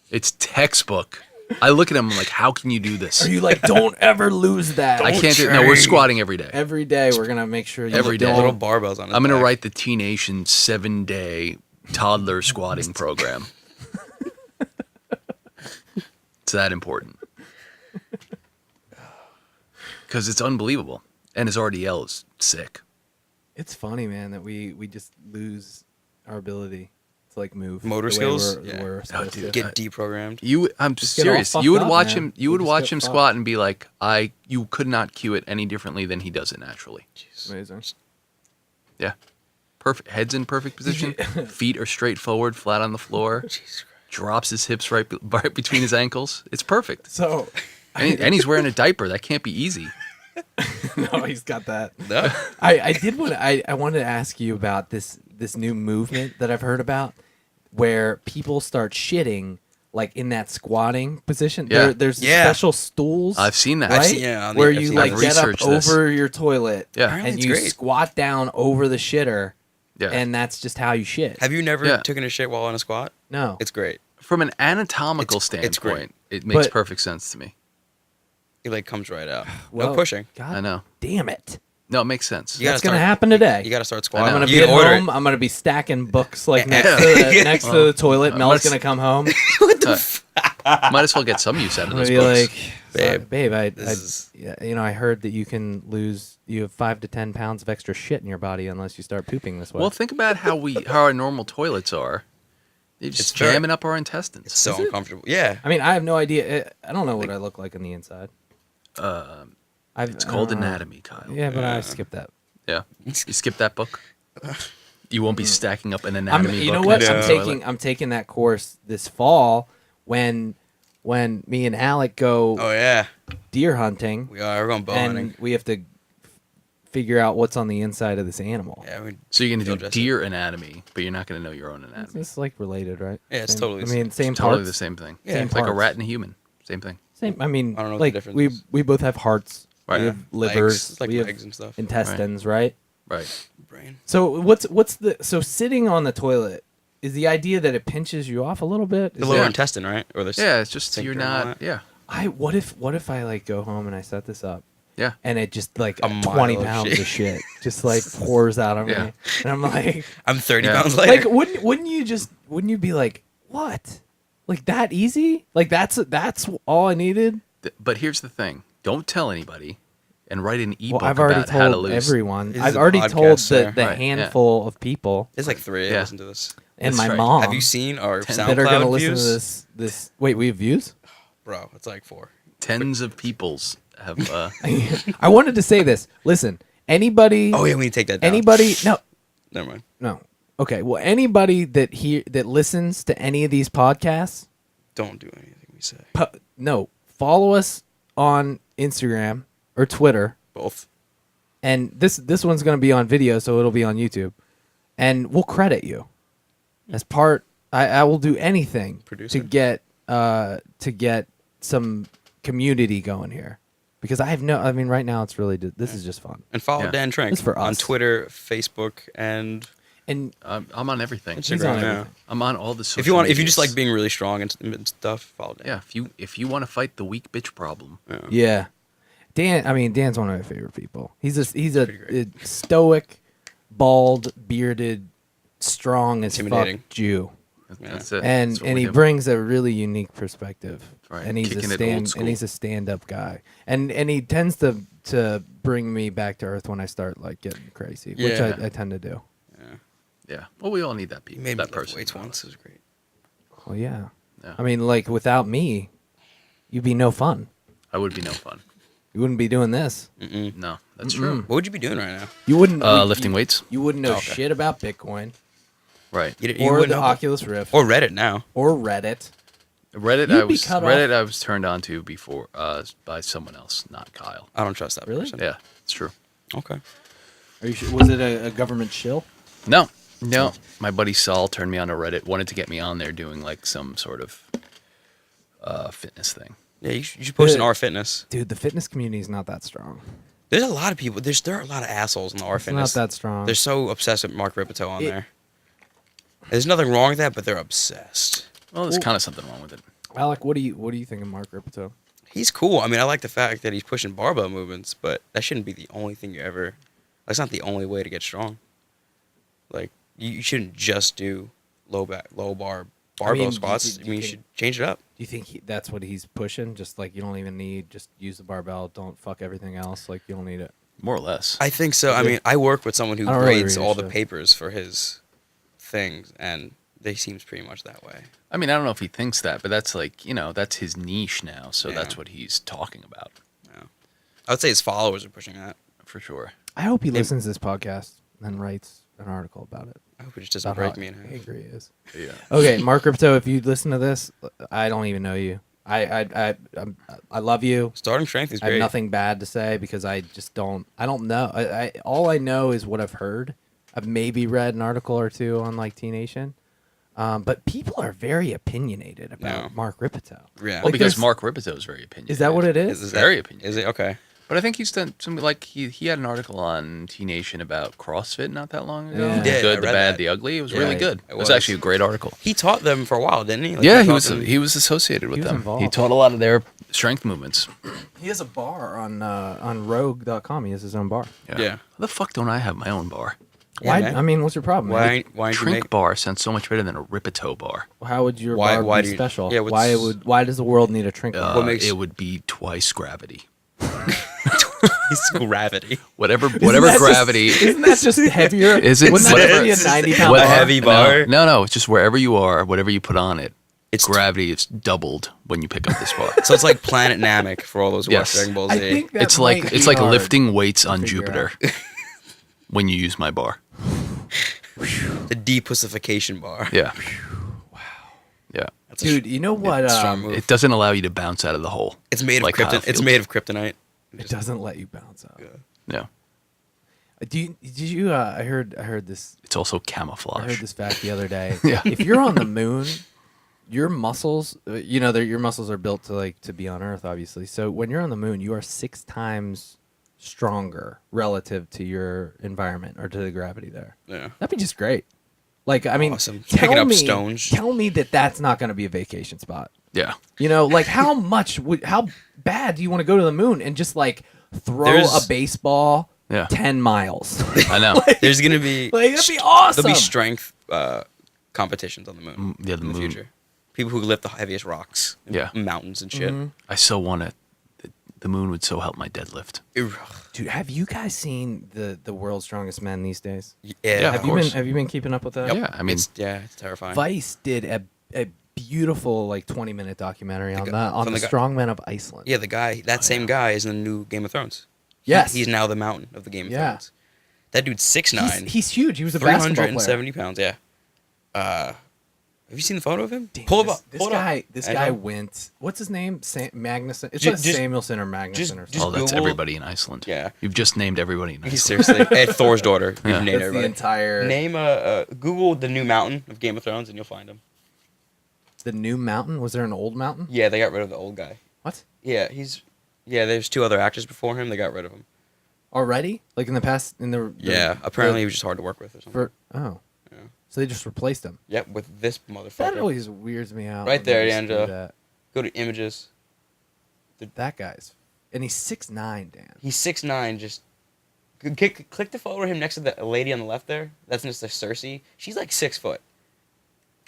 It's textbook. I look at him I'm like, how can you do this? Are you like, don't ever lose that? I can't do No, we're train. squatting every day. Every day we're gonna make sure you Every day. don't- Little barbells on his I'm going to back. write the T Nation 7-day toddler squatting program. It's that important. Because it's unbelievable. And his RDL is sick. It's funny, man, that we just lose our ability to like move. Motor the way skills? We're, we're supposed dude. to. Get deprogrammed. I'm Just get all serious. fucked You would up, watch man. him. You We would just watch get him fucked. squat and be like, You could not cue it any differently than he does it naturally. Amazing. Yeah, perfect. Head's in perfect position. Feet are straight forward, flat on the floor. Jesus Christ. Drops his hips right between his ankles. It's perfect. So, And he's wearing a diaper. That can't be easy. no, he's got that. No. I did want I wanted to ask you about this new movement that I've heard about, where people start shitting like in that squatting position. Yeah. There's Yeah. special stools. I've seen that. Right? Yeah, on the- where I've you seen like that. get up Researched this. over your toilet Yeah. Apparently and it's you great. squat down over the shitter, Yeah. and that's just how you shit. Have you never Yeah. taken a shit while on a squat? No. It's great. From an anatomical It's great. standpoint, it makes But- perfect sense to me. It like comes right out. Well, No pushing. God I know. damn it. No, it makes sense. You gotta That's gonna start- happen today. You got to start I squatting. know. I'm gonna You be at can order home. I'm gonna be stacking books like next Yeah. next to the toilet. Mel's let's- gonna come home. Might as well get some use out of I'm those gonna be books. like, Babe, babe, this is- I heard that you can lose. You have 5 to 10 pounds of extra shit in your body unless you start pooping this way. Well, think about how our normal toilets are. They're just It's very- jamming up our intestines. It's so uncomfortable. Yeah. I mean, I have no idea. I don't know what I look like on the inside. It's called anatomy, Kyle. Yeah, but I skipped that. Yeah. You skip that book. You won't be stacking up an I'm, anatomy you book. know what? next to I'm the taking toilet. I'm taking that course this fall when me and Alec go Oh yeah. deer hunting, We are. We're going bow and hunting. we have to figure out what's on the inside of this animal. Yeah. So you're gonna Field do dressing. deer anatomy, but you're not gonna know your own It's anatomy. just like related, right? Yeah, it's Same- totally I the mean, same Totally parts. the same thing. Yeah. It's like a parts. rat and a human. Same thing. Same. I mean, I don't know what the like difference we is. we both have hearts. Right. We Yeah. have livers. Legs, like we have legs and stuff. intestines, right? Right. Brain. So what's the sitting on the toilet is the idea that it pinches you off a little bit? The Is lower that- intestine, right? Or the Yeah, it's just sphincter you're and all not. that. Yeah. what if I like go home and I set this up Yeah. and it just like A mile 20 of pounds shit. of shit just like pours out of Yeah. me, and I'm like, I'm 30 Yeah. pounds lighter. wouldn't you be like, what, like that easy, like that's all I needed? But here's the thing: don't tell anybody, and write an ebook Well, I've already about how to told lose. everyone. This I've is a already podcast, told sir. the Right, yeah. handful of people There's like 3 that Yeah. listen to this. and That's my right. mom Have you seen our that are gonna SoundCloud listen views? to this. Wait, we have views? Bro, it's like 4. Tens of peoples have. I wanted to say this. Listen, anybody, Oh yeah, we need to take that down. anybody, Never mind. no. Okay, well, anybody that listens to any of these podcasts, Don't do anything we say. no, follow us on Instagram or Twitter, Both. and this one's going to be on video, so it'll be on YouTube, and we'll credit you as part. I will do anything Producer. to get some community going here, because I mean, right now it's really this is just fun, And follow Yeah. Dan Trink It's for on us. Twitter, Facebook, and and I'm on everything. He's Instagram. on yeah. everything. I'm on all the social. If you just medias. like being really strong and stuff, follow Dan. Yeah, if you want to fight the weak bitch problem, yeah, Dan's one of my favorite people. He's a Pretty great. stoic, bald, bearded, strong as fuck Intimidating. Jew. that's it. And That's what and we he do. brings a really unique perspective. Right. And he's Kicking it old school. a stand-up guy. And he tends to bring me back to earth when I start like getting crazy, which Yeah. I tend to do. Yeah. Well, we all need that He people. made me That lift person. weights once. It was great. Well, yeah. Yeah. I mean, like without me, you'd be no fun. I would be no fun. You wouldn't be doing this. No, that's true. What would you be doing right now? You wouldn't Lifting weights. You wouldn't know Okay. shit about Bitcoin. Right. You or wouldn't the know that. Oculus Rift, Or Reddit now. or Reddit. Reddit, You'd be cut off. I was turned on to before by someone else, not Kyle. I don't trust that Really? person. Yeah, it's true. Okay. Are you sure? Was it a government shill? No. My buddy Saul turned me on to Reddit. Wanted to get me on there doing like some sort of fitness thing. Yeah, you should post an R Fitness. Dude, the fitness community is not that strong. There's a lot of people. There are a lot of assholes in the R It's Fitness. not that strong. They're so obsessed with Mark Ripito on there. There's nothing wrong with that, but they're obsessed. Well, there's kind of something wrong with it. Alec, what do you think of Mark Ripito? He's cool. I mean, I like the fact that he's pushing barbell movements, but that shouldn't be the only thing you ever. That's not the only way to get strong. Like you shouldn't just do low bar barbell squats. do you You think- should change it up. Do you think that's what he's pushing? Just like you don't even need, just use the barbell. Don't fuck everything else. Like you don't need it. More or less. I think so. I mean, I work with someone who I don't really grades read all his the shit. papers for his things, and they seems pretty much that way. I mean, I don't know if he thinks that, but that's like, that's his niche now. So Yeah. that's what he's talking about Yeah. I would say his followers are pushing that. for sure. I hope he listens to this podcast and writes an article about it. I hope it just doesn't About how break me in half. angry he is. Yeah. Okay, Mark Ripito, if you listen to this, I don't even know you. I love you. Starting strength is I have great. nothing bad to say because I just don't. I don't know. I all I know is what I've heard. I've maybe read an article or two on like T Nation, but people are very opinionated about Yeah. Mark Ripito. Yeah. Well, Like, because there's- Mark Ripito is very opinionated. Is that what it is? Is Very that, opinionated. Is it okay? But I think he's done some, like, he had an article on T Nation about CrossFit not that long ago. Yeah. He The did, good, I the read bad, that. the ugly. It was Yeah, really good. it It was was. actually a great article. He taught them for a while, didn't he? Like, Yeah, taught them- he was associated with He was them. involved. He taught a lot of their strength movements. He has a bar on Rogue.com. He has his own bar. Yeah. How the fuck don't I have my own bar? Yeah, Why? man. I mean, what's your problem? man? Why didn't you Trink make? bar sounds so much better than a Ripito bar. How would your Why- bar why be do you- special? yeah, what's- Why does the world need a Trink bar? What makes- It would be twice gravity. It's gravity. Whatever Isn't that just- gravity. Isn't that just heavier? Is it- Wouldn't that whatever- be a 90-pound A bar? heavy bar? No. It's just wherever you are, whatever you put on it, It's gravity is doubled when you pick up this bar. So it's like Planet Namek for all those who Yes. watch Dragon Ball I Z. think that It's like might it's be like hard. lifting weights on figure Jupiter when you use my bar. The depussification bar. Yeah. Yeah. That's Dude, you know what? it's a strong move. It doesn't allow you to bounce out of the hole. It's made of like Kyle kryptonite. It's Field. made of kryptonite. It doesn't let you bounce out. Yeah. Did you? I heard this. It's also I heard camouflage. this fact the other day. Yeah. If you're on the moon, your muscles, your muscles are built to be on Earth, obviously. So when you're on the moon, you are 6 times stronger relative to your environment or to the gravity there. Yeah. That'd be just great. Like, I mean, Awesome. Picking up me, stones. Tell me that's not going to be a vacation spot. Yeah. Like how bad do you want to go to the moon and just like throw There's- a baseball Yeah. 10 miles? I know. There's gonna be Like, that'd be awesome. There'll be strength competitions on the moon. Yeah, the in the moon. future. People who lift the heaviest rocks. And Yeah. mountains and shit. I so want it. The moon would so help my deadlift. Dude, have you guys seen the world's strongest men these days? Yeah. Have of course. you been keeping up with that? Yeah, I mean, it's terrifying. Vice did a beautiful 20-minute documentary on gu- that on from the the guy- strongmen of Iceland. Yeah, the guy, that same guy is in the new Game of Thrones. Yes. He's now the mountain of the Game of Yeah. Thrones. That dude's 6'9", He's huge. He was a basketball player. 370 pounds, yeah. Have you seen the photo of him? Pull it up. This Pull it up. this I guy know. went. What's his name? Magnuson. It's Ju- like just- Samuelson or Magnuson just- or something. just oh, that's Google- everybody in Iceland. Yeah. You've just named everybody in He's Iceland. seriously and Thor's daughter. You've Yeah. named That's the everybody. entire Name Google the new mountain of Game of Thrones and you'll find him. the new mountain. Was there an old mountain? Yeah, they got rid of the old guy. What? Yeah, there's 2 other actors before him. They got rid of him. Already? Like in the past? Yeah, apparently he was just hard to work with or something. Oh. Yeah. So they just replaced him. Yep, with this That motherfucker. always weirds me out. Right when they there, just do D'Angelo. that. Go to images. That guy's, and he's 6'9", Dan. He's 6'9", just click the photo of him next to the lady on the left there. That's Mr. Cersei. She's like 6 foot.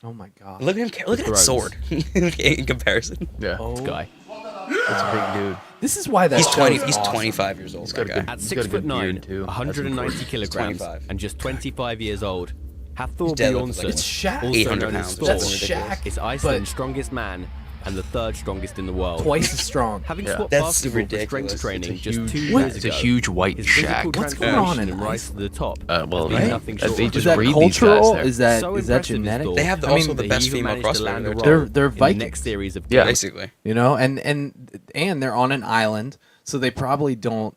Oh my god. Look at him. Look at that Gross. sword in comparison. Yeah. Oh, This guy. That's a big dude. This is why that He's show 20. is He's awesome. 25 years old. That guy. At He's got a good 6'9", beard, too. 190 kilograms, 25. and just 25 years old, Hathor His deadlift was Bjornsson, like It's Shaq. also 800 known as pounds. Thor, That's ridiculous. Shaq. is Iceland's strongest man and the third strongest in the world. Twice as strong. Having Yeah. swapped That's basketball for ridiculous. strength training It's a just huge- 2 What? years It's ago. a huge white His shack. physical What's going on in transformation and rise to the top. Well, has been nothing short they of just Is that breed these guys cultural? there. Is that So is that impressive is genetic? Thor. They have I also mean, the They best even female managed to land a CrossFitter. role They're in the Vikings. next series of Yeah. Basically. You know, and they're on an island, so they probably don't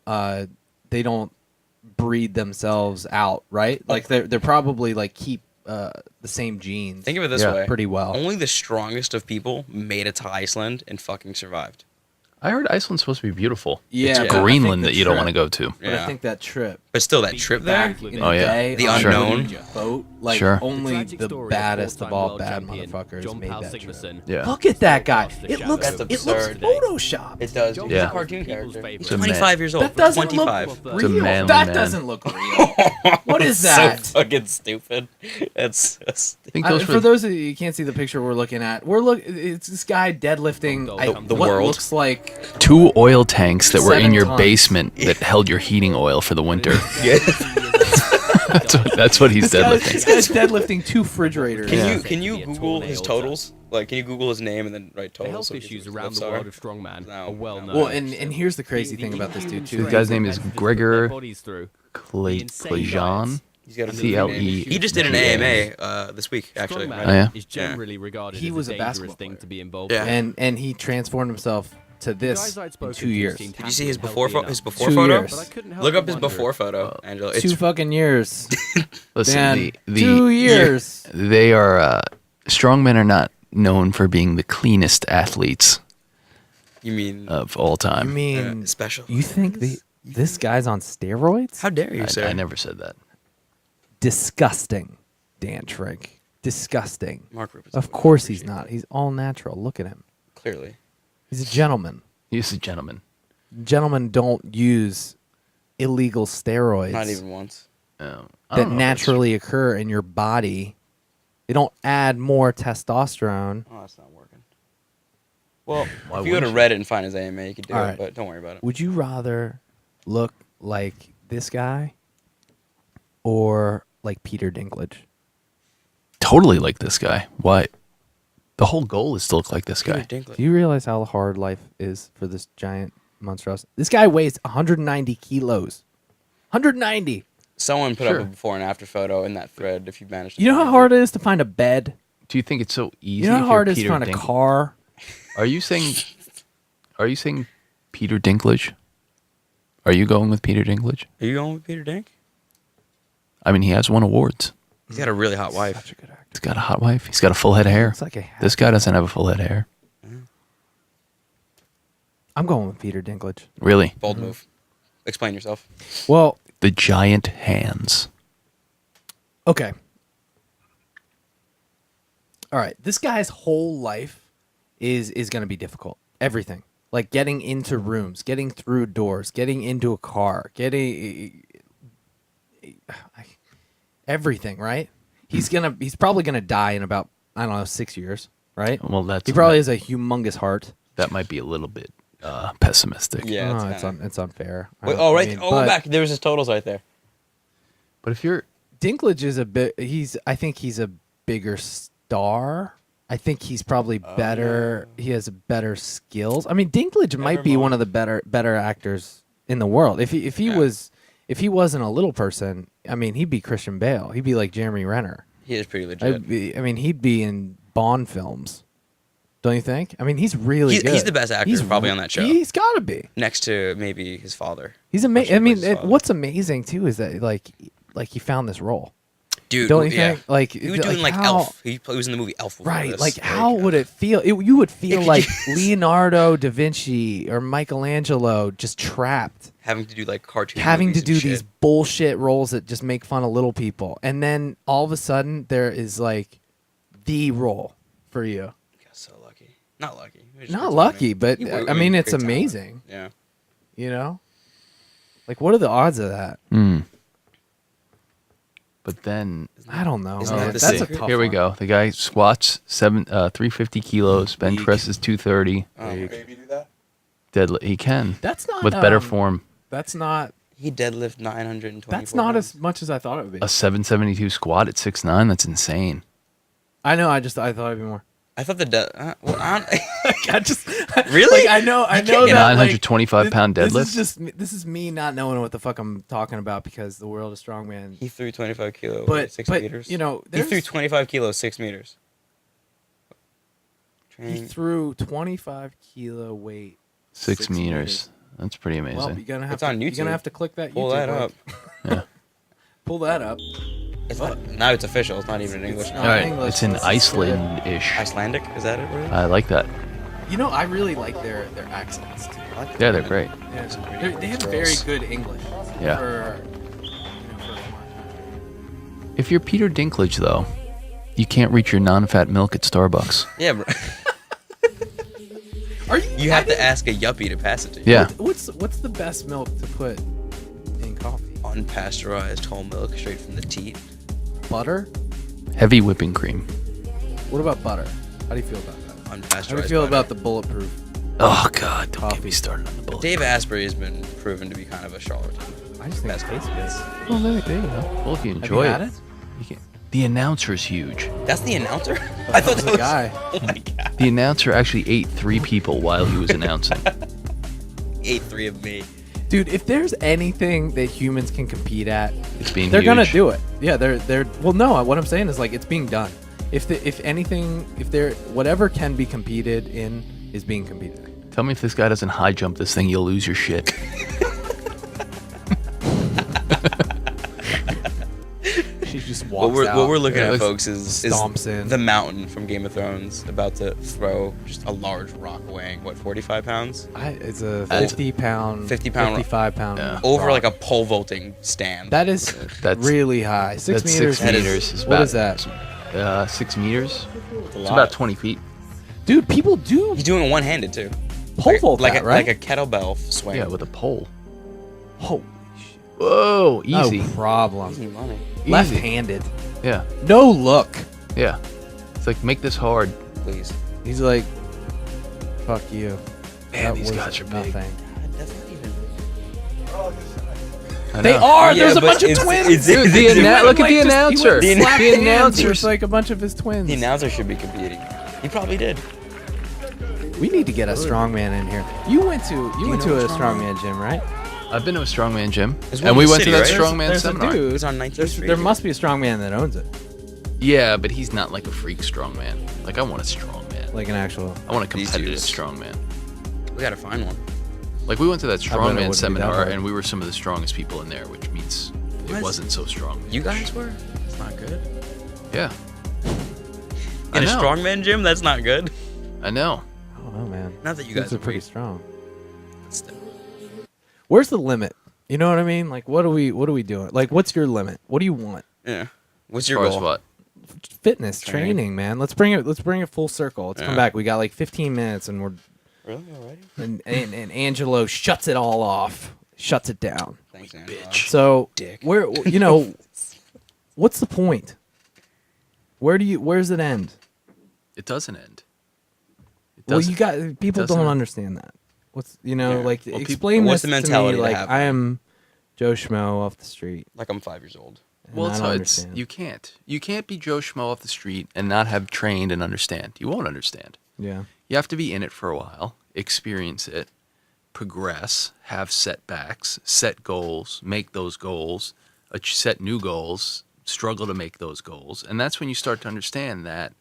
breed themselves out, right? Like they're probably like keep the same genes. Think of it this Yeah. way. Pretty well. Only the strongest of people made it to Iceland and fucking survived. I heard Iceland's supposed to be beautiful. Yeah, It's but I think Greenland the that you don't trip- want to go to. But I think that trip But still, that trip there, back in Oh, the yeah. day, The on unknown. a boat, like Sure. only tragic the story baddest of all four-time bad world champion motherfuckers John made Pal that trip. Sigmarsson. Yeah. Look at that guy. That's It looks That's it looks absurd. photoshopped. it does. He's Yeah. a cartoon People's character. favorite. He's It's a man. 25 years old. That doesn't 25. look It's a real. manly That man. doesn't look real. What is So that? fucking stupid. It's just... I think those For those of you who can't see the picture we're looking at, it's this guy deadlifting The what world. looks like 2 oil tanks that were in 7 your tons. basement that held your heating oil for the winter. That's what he's this deadlifting. guy's deadlifting 2 refrigerators. Can you Yeah. Google his totals? Like, can you Google his name and then write The totals? health so we can see issues what around his the lifts world are? of strongman No, are well no. known. Well, and here's the crazy thing about this dude too. The guy's name is Gregor Klejan. Klejan. He's got a CLE. He just did an AMA this week, actually. Strongman Oh, yeah? is generally regarded He as was a a dangerous basketball thing player. to be involved Yeah. in. and he transformed himself to this Guys I'd in spoken 2 to years. seemed Did you see his happy and before healthy his enough. before 2 photo? years. But I couldn't help Look up but his wonder before if- photo, Angela. 2 It's fucking years. Listen, Man, the 2 years. they are strongmen are not known for being the cleanest athletes you mean of all I time. mean, special? you think this guy's on steroids? How dare you, sir? I never said that. Disgusting, Dan Trink. Disgusting. Mark Rupp is Of a- course he's appreciate not. that. He's all natural. Look at him. Clearly. He's a gentleman. He's a gentleman. Gentlemen don't use illegal steroids Not even once. I that don't know if that's naturally occur in your body. They don't add more testosterone. Oh, that's not working. Well, Why if you go to wouldn't Reddit and find his AMA, you could do All it, right. but don't worry about it. Would you rather look like this guy or like Peter Dinklage? totally like this guy. Why? The whole goal is to look like this guy. Peter Dinklage. Do you realize how hard life is for this giant monstrosity? This guy weighs 190 kilos. 190. Someone put Sure. up a before and after photo in that thread if you managed to You know how find hard it is to find a bed? Do you think it's so easy? You know if how you're hard it is to Peter find a Dink- car? Are you saying Peter Dinklage? Are you going with Peter Dinklage? Are you going with Peter Dink? I mean, he has won awards. He's got a really hot wife. Such a good actor. He's got a hot wife. He's got a full head of hair. It's like a hat. This guy doesn't have a full head of hair. I'm going with Peter Dinklage. Really? Bold move. Explain yourself. Well, The giant hands. okay. All right. This guy's whole life is going to be difficult. Everything. Like getting into rooms, getting through doors, getting into a car, getting everything, right? He's probably going to die in about, I don't know, 6 years, right? Well, He probably has a humongous heart. that might be a little bit pessimistic. Yeah. Oh, it's kinda- it's unfair. I Wait, don't- oh, I right. mean, Oh, but back. There's his totals right there. But if you're Dinklage is a bit. I think he's a bigger star. I think he's probably better. He has better skills. I mean, Dinklage might be one of the better actors in the world. If he wasn't a little person, I mean, he'd be Christian Bale. He'd be like Jeremy Renner. He is pretty legit. I mean, he'd be in Bond films. Don't you think? I mean, he's really He's- good. he's the best actor probably on that show. He's got to be. Next to maybe his father. He's amazing. I Christian mean, plays his father. what's amazing too is that like he found this role. Dude, Don't you yeah. think? Like He was doing like how- Elf. He was in the movie Elf. before Right, this. like how would it feel? You would feel could like you- Leonardo da Vinci or Michelangelo just trapped, having to do like cartoon having to movies do and these shit. bullshit roles that just make fun of little people, and then all of a sudden there is like the role for you. Got so lucky. Not lucky. It was just Not good lucky, timing. but He- I mean it's great talent. amazing. Yeah. You know, like what are the odds of that? But then I don't know. Isn't man. that the That's a secret? tough here we one. go. The guy squats 350 kilos, bench presses 230, Baby do that? deadlift. He can That's not with better um, form. That's not. He deadlift 920. That's not as much as I thought it would be. A 772 squat at 6'9". That's insane. I know. I thought it'd be more. I thought the I just Really? Like, I know can't that. get Like, 925-pound This deadlift? is just this is me not knowing what the fuck I'm talking about because the world of strongman. he threw 25 kilo, But 6 but meters. you know, he threw there's- 25 kilos, 6 meters. he Trink. threw 25 kilo weight. 6 meters. That's pretty amazing. Well, you're gonna have It's to, on You're YouTube. gonna have to click that. Pull YouTube that up. link. Yeah. Pull that up. It's not, now it's official. It's not even in English. not All now. right, English, it's in this is Iceland-ish. Icelandic? Is that it? Really? I like that. You know, I really like their accents too. Yeah, they're great. Yeah, they have very good English. Yeah. For, for a foreign country. If you're Peter Dinklage, though, you can't reach your non-fat milk at Starbucks. Yeah, bro. Are you? You have to ask a yuppie to pass it to you. Yeah. What's the best milk to put in coffee? Unpasteurized whole milk straight from the teat. Butter? Heavy whipping cream. What about butter? How do you feel about that? Unpasteurized. How do you feel butter. about the bulletproof? Oh, God. Don't get Coffee. me started on the bullet. Dave Asprey has been proven to be kind of a charlatan. I just think it Best tastes good. Well, there you go. Well, if you Have enjoy you had it. You can. The announcer's huge. That's the announcer? I thought was that the guy. Oh my god. The announcer actually ate 3 people while he was announcing. He ate 3 of me. Dude, if there's anything that humans can compete at, It's being they're gonna huge. do it. Yeah, they're. Well, no. What I'm saying is like it's being done. If whatever can be competed in is being competed in. Tell me if this guy doesn't high jump this thing, you'll lose your shit. She just walks What we're looking Yeah, at, looks- folks, is stomps in. the mountain from Game of Thrones about to throw just a large rock weighing, what, 45 pounds? It's a That's- 50-pound, 50-pound 55-pound. Yeah. Over rock. like a pole vaulting stand. That is That's- really high. 6 that's meters. 6 meters. Is What about, is that? 6 meters? It's a It's lot. about 20 feet. Dude, people do He's doing it one-handed, too. pole Like, vault like that, a, right? like a kettlebell swing. Yeah, with a pole. Holy shit. Whoa, easy. No problem. Easy money. Left-handed. Yeah, No look. yeah. It's like, make this hard. Please. He's like, fuck you. Man, That these was guys are big. nothing. God, that's not even... I They know. are. Yeah, There's a but bunch of it's- twins. it's- Dude, it's- look at the announcer. The The announcer's It's like a bunch of his twins. The announcer should be competing. He probably did. We need to get a strongman in here. You went to know a a strongman? strongman gym, right? I've been to a strongman gym, There's one and in we the went city, to that right? strongman There's seminar. a dude. It's on 19th Street. There must be a strongman that owns it, Yeah, but he's not like a freak strongman. Like, I want a strongman. like an actual. I want a These competitive dudes. strongman. We gotta find one. Like, we went to that bet it strongman wouldn't be that seminar, hard. and we were some of the strongest people in there, which means it What? wasn't so strong. You guys were? That's not good. Yeah. I In a know. strongman gym? That's not good. I know. I don't know, man. Not that you Dudes guys are are pretty weak. strong. Still. Where's the limit? You know what I mean? Like, what are we doing? Like, what's your limit? What do you want? Yeah. What's As your far as goal? what? Fitness, Training. training, man. Let's bring it full circle. Let's come Yeah. back. We got like 15 minutes, and we're Really? Already? and Angelo shuts it all off, shuts it down. Thanks, man. Bitch. So Dick. where what's the point? Where's it end? It doesn't end. It Well, doesn't. you got people doesn't. don't understand that. What's Yeah. like Well, explain what's this the to mentality me to like have, I man? am Joe Schmo off the street. Like I'm 5 years old. and Well, I it's, don't it's understand. you can't be Joe Schmo off the street and not have trained and understand. You won't understand. Yeah. You have to be in it for a while, experience it, progress, have setbacks, set goals, make those goals, set new goals, struggle to make those goals. And that's when you start to understand that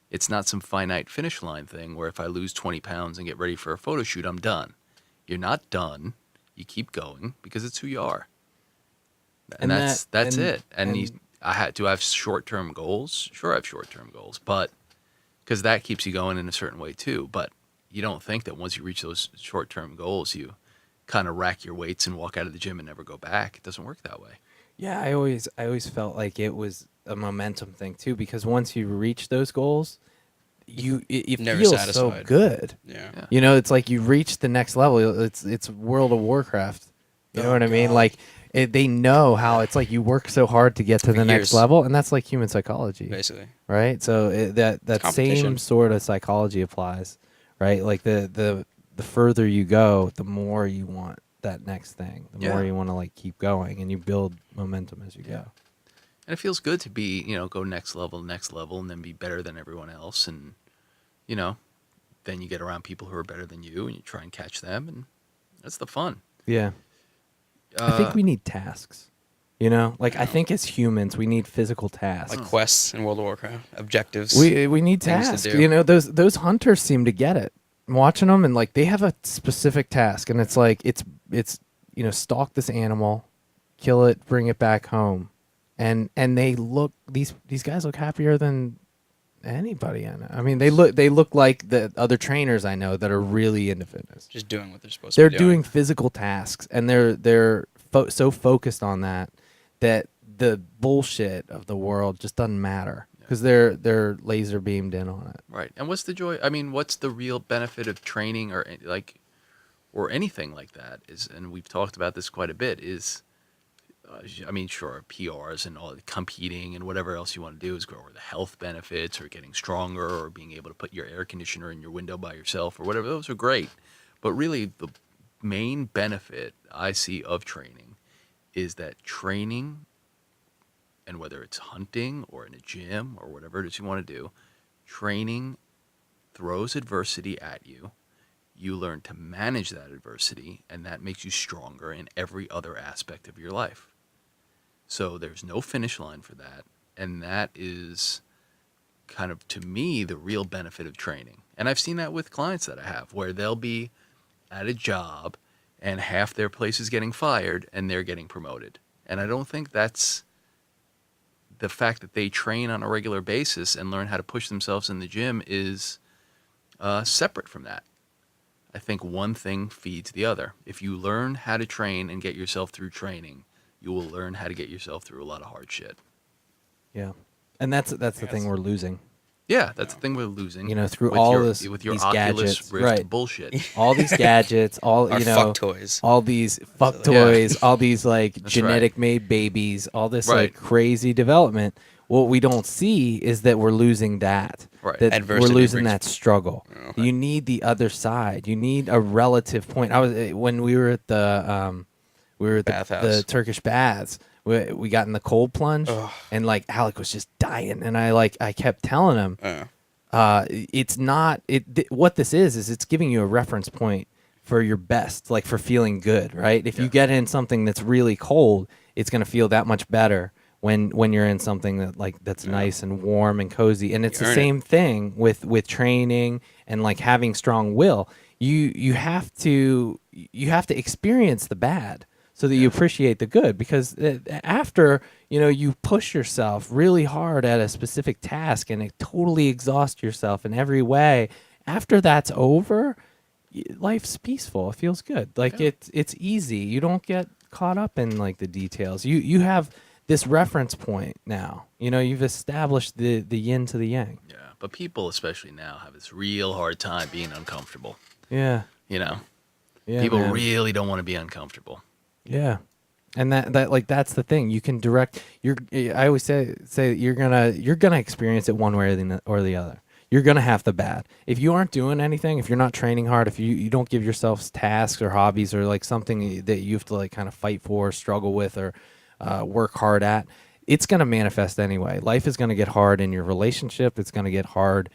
it's not some finite finish line thing where if I lose 20 pounds and get ready for a photo shoot, I'm done. You're not done. You keep going because it's who you are. And that's it. And do I have short-term goals? Sure, I have short-term goals, but because that keeps you going in a certain way too. But you don't think that once you reach those short-term goals, you kind of rack your weights and walk out of the gym and never go back. It doesn't work that way. Yeah, I always felt like it was a momentum thing too, because once you reach those goals, it Never feels so satisfied. good. Yeah. Yeah. You know, it's like you reach the next level. It's World of Warcraft. You know Oh, what I mean? God. Like they know how it's like you work so hard to get to For the next years. level, and that's like human psychology, Basically. right? So that same Competition. sort of psychology applies, right? Like the further you go, the more you want that next thing, the more Yeah. you want to like keep going, and you build momentum as you Yeah. go. And it feels good to be, go next level, and then be better than everyone else. And then you get around people who are better than you, and you try and catch them, and that's the fun. Yeah. I think we need tasks. I think as humans, we need physical tasks. Like quests in World of Warcraft, objectives. We need things to tasks. do. Those hunters seem to get it. I'm watching them, and like they have a specific task, and it's like it's stalk this animal, kill it, bring it back home, and they look these guys look happier than anybody I know. I mean, they look like the other trainers I know that are really into fitness. Just doing what they're supposed They're to be doing. doing physical tasks, and they're so focused on that the bullshit of the world just doesn't matter because they're laser beamed in on it. Right. And what's the joy? I mean, what's the real benefit of training or anything like that? And we've talked about this quite a bit. Sure, PRs and all the competing and whatever else you want to do is grow, or the health benefits, or getting stronger, or being able to put your air conditioner in your window by yourself, or whatever. Those are great. But really, the main benefit I see of training is that training, and whether it's hunting or in a gym or whatever it is you want to do, training throws adversity at you. You learn to manage that adversity, and that makes you stronger in every other aspect of your life. So there's no finish line for that, and that is kind of, to me, the real benefit of training. And I've seen that with clients that I have, where they'll be at a job and half their place is getting fired and they're getting promoted. And I don't think that's the fact that they train on a regular basis and learn how to push themselves in the gym is separate from that. I think one thing feeds the other. If you learn how to train and get yourself through training, you will learn how to get yourself through a lot of hard shit. Yeah, and that's the thing we're losing. Yeah, that's the thing we're losing. Through with all your, this, with your these Oculus gadgets, Rift right? bullshit. All these gadgets, all Our fuck toys. all these fuck Yeah. toys, all these like That's genetic made babies, all this Right. like crazy development. What we don't see is that we're losing that. Right. That Adversity we're losing brings- that struggle. Okay. You need the other side. You need a relative point. When we were at the Bathhouse. the Turkish baths. We got in the cold plunge, and like Alec was just dying, and I kept telling him, it's not what this is it's giving you a reference point for your best, like for feeling good, right? If you get in something that's really cold, it's going to feel that much better when you're in something that's nice and warm and cozy. And it's the same thing with training and like having strong will. You have to experience the bad so that you appreciate the good, because after you push yourself really hard at a specific task and it totally exhausts yourself in every way, after that's over, life's peaceful. It feels good. Like it's easy. You don't get caught up in like the details. You have this reference point now. You've established the yin to the yang. Yeah, but people, especially now, have this real hard time being uncomfortable. Yeah. Yeah, people people really don't want to be uncomfortable. Yeah. And that's the thing. You can direct I always say you're gonna experience it one way or the other. You're gonna have the bad. If you aren't doing anything, if you're not training hard, if you don't give yourself tasks or hobbies or like something that you have to like kind of fight for, struggle with, or work hard at, it's gonna manifest anyway. Life is gonna get hard in your relationship. It's gonna get hard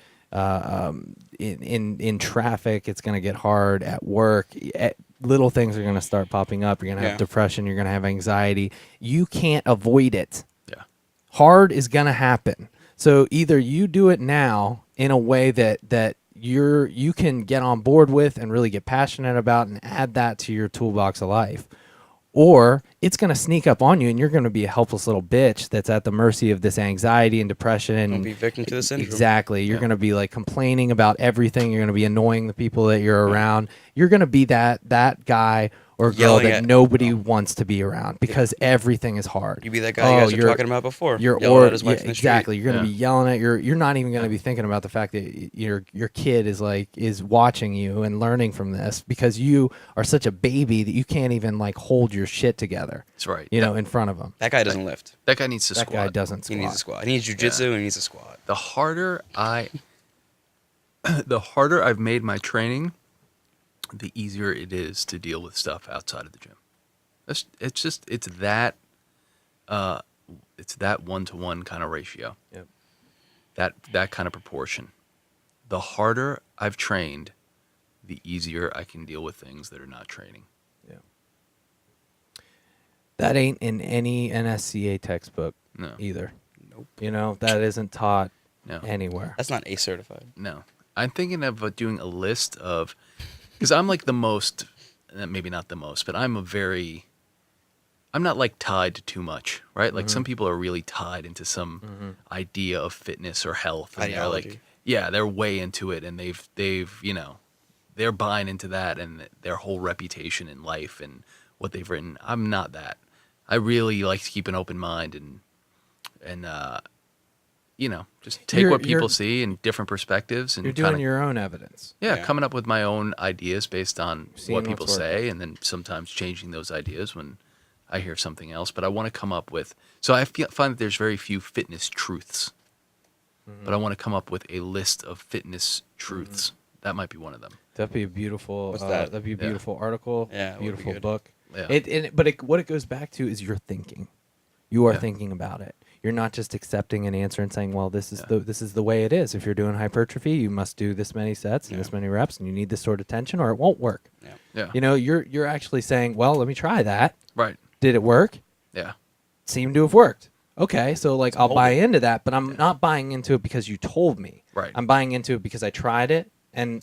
in traffic. It's gonna get hard at work. Little things are going to start popping up. You're going to have depression. You're going to have anxiety. You can't avoid it. Yeah. Hard is going to happen. So either you do it now in a way that you can get on board with and really get passionate about and add that to your toolbox of life, or it's going to sneak up on you and you're going to be a helpless little bitch that's at the mercy of this anxiety and depression. Don't be victim to the syndrome. Exactly. You're going to be like complaining about everything. You're going to be annoying the people that you're around. You're going to be that guy or girl Yelling that at- nobody wants to be around because everything is hard. You be that guy you guys were talking about before. Yelling at his wife in the street. Exactly. You're going to be yelling at you're not even going to be thinking about the fact that your kid is watching you and learning from this because you are such a baby that you can't even like hold your shit together. That's right. In front of him. That guy doesn't lift. That guy needs to That squat. guy doesn't He squat. needs a squat. He needs jujitsu and he needs a squat. The harder I've made my training, the easier it is to deal with stuff outside of the gym. It's that 1-to-1 kind of ratio. Yep. That kind of proportion. the harder I've trained, the easier I can deal with things that are not training. Yeah. That ain't in any NSCA textbook No. either. Nope. You know, that isn't taught No. anywhere. That's not A certified. No. I'm thinking of doing a list of, because I'm like the most, maybe not the most, but I'm not like tied to too much, right? Like some people are really tied into some idea of fitness or health. And they're like, Ideology. yeah, they're way into it, and they've they're buying into that and their whole reputation in life and what they've written. I'm not that. I really like to keep an open mind and just take what people see and different perspectives and You're doing kinda, your own evidence. Yeah. coming up with my own ideas based on Seeing what people what's say, and then sometimes changing those ideas when I hear something else. But I want to come up with. So I find that there's very few fitness truths, but I want to come up with a list of fitness truths. That might be one of them. That'd be a beautiful. What's that? That'd be a beautiful article. Yeah, it would be beautiful good. book. Yeah. What it goes back to is your thinking. You are Yeah. thinking about it. You're not just accepting an answer and saying, "Well, this is the way it is." If you're doing hypertrophy, you must do this many sets and this many reps, and you need this sort of tension, or it won't work. Yeah. Yeah. You know, you're actually saying, "Well, let me try that. Right. Did it work? Yeah. Seemed to have worked. Okay, so like I'll hold buy it. into that, but I'm not buying into it because you told me. Right. I'm buying into it because I tried it and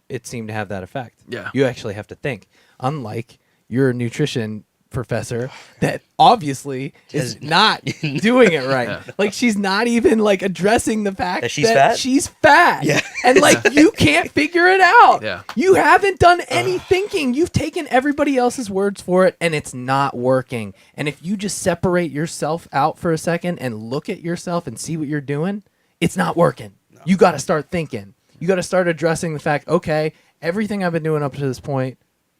it seemed to have that effect. Yeah. You actually have to think. Unlike your nutrition professor that obviously is not doing it right. Yeah. Like she's not even like addressing the fact That she's fat? she's fat. Yeah. And like you can't figure it out. Yeah. You haven't done any thinking. You've taken everybody else's words for it and it's not working. And if you just separate yourself out for a second and look at yourself and see what you're doing, it's not working. You got to start thinking. You got to start addressing the fact, okay, everything I've been doing up to this point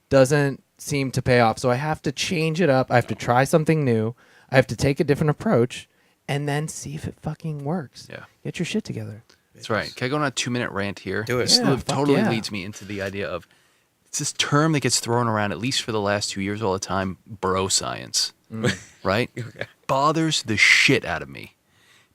doesn't seem to pay off. So I have to change it up. I have to try something new. I have to take a different approach and then see if it fucking works. Yeah. Get your shit together. That's right. Can I go on a 2-minute rant here? Do it. This Yeah, fuck totally yeah. leads me into the idea of it's this term that gets thrown around, at least for the last 2 years all the time, bro science. Right? Bothers the shit out of me.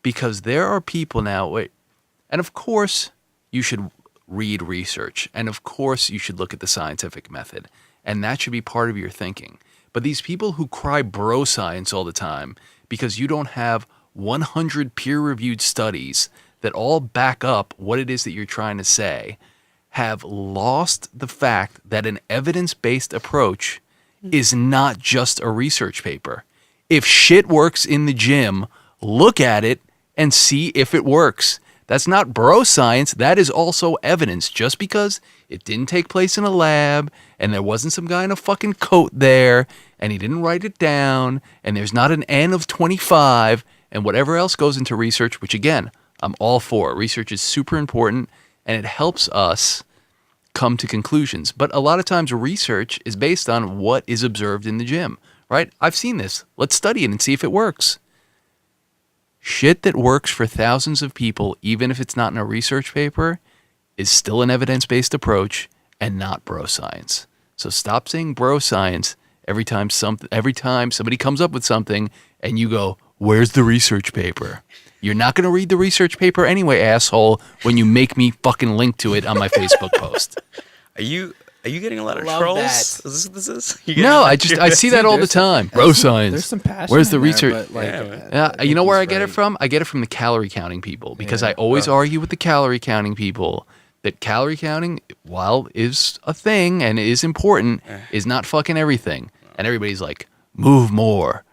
Because there are people now, and of course you should read research, and of course you should look at the scientific method, and that should be part of your thinking. But these people who cry bro science all the time because you don't have 100 peer-reviewed studies that all back up what it is that you're trying to say have lost the fact that an evidence-based approach is not just a research paper. If shit works in the gym, look at it and see if it works. That's not bro science. That is also evidence. Just because it didn't take place in a lab and there wasn't some guy in a fucking coat there and he didn't write it down and there's not an N of 25 and whatever else goes into research, which again, I'm all for. Research is super important and it helps us come to conclusions. But a lot of times research is based on what is observed in the gym, right? I've seen this. Let's study it and see if it works. Shit that works for thousands of people, even if it's not in a research paper, is still an evidence-based approach and not bro science. So stop saying bro science every time somebody comes up with something and you go, "Where's the research paper?" You're not going to read the research paper anyway, asshole, when you make me fucking link to it on my Facebook post. Are you getting a lot of Love trolls? that. Is this what this is? You getting No, a lot I of see that all the time. Bro science. There's some passion. Where's the in there, research? but, like, Yeah, man. Yeah, I you think know where he's I get it right. from? I get it from the calorie counting people because Yeah. I always argue with the calorie counting people that calorie counting, while is a thing and is important, is not fucking everything. And everybody's like, move more,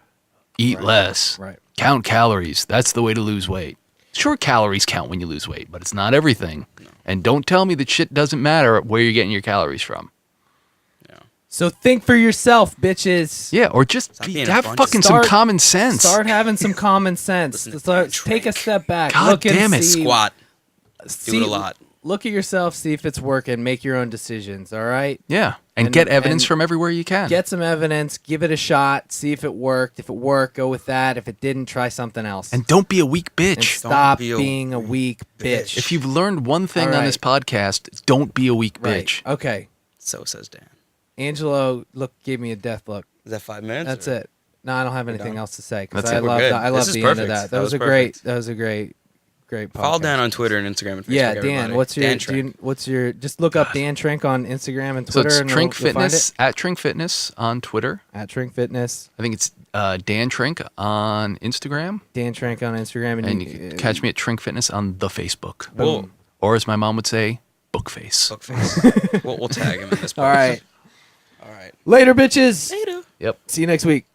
eat less, right. count calories. That's the way to lose weight. Sure, calories count when you lose weight, but it's not everything. And don't tell me that shit doesn't matter where you're getting your calories from. So think for yourself, bitches. Yeah, or just Stop being a have bunch of- fucking some Start- common sense. Start having some common sense. Listen to Start, Trink. take a step back. God look and damn it. see, Squat. see- Do it a lot. Look at yourself, see if it's working. Make your own decisions. All right. Yeah, and And- get evidence and from everywhere you can. Get some evidence. Give it a shot. See if it worked. If it worked, go with that. If it didn't, try something else. And don't be a weak And bitch. stop be a being a weak bitch. If you've learned one thing All on this right. podcast, don't be a weak right. bitch. Okay. So says Dan. Angelo gave me a death look. Is that 5 minutes? That's or- it. No, I don't have anything done? else to say because That's I it. We're love good. I love This the is end of perfect. that. That was a perfect. great Great podcast. Follow Dan on Twitter and Instagram and Facebook. Yeah, everybody. Dan. What's your Dan Trink. what's your? Just look up Dan Trink on Instagram and So Twitter. it's and Trink you'll find Fitness at Trink Fitness on Twitter. it. At Trink Fitness. I think it's Dan Trink on Instagram, Dan Trink on Instagram, and you can catch me at Trink Fitness on the Facebook. We'll, Or as my mom would say, Bookface. Bookface. we'll tag him in this. All right. All right. Later, bitches. Later. Yep. See you next week.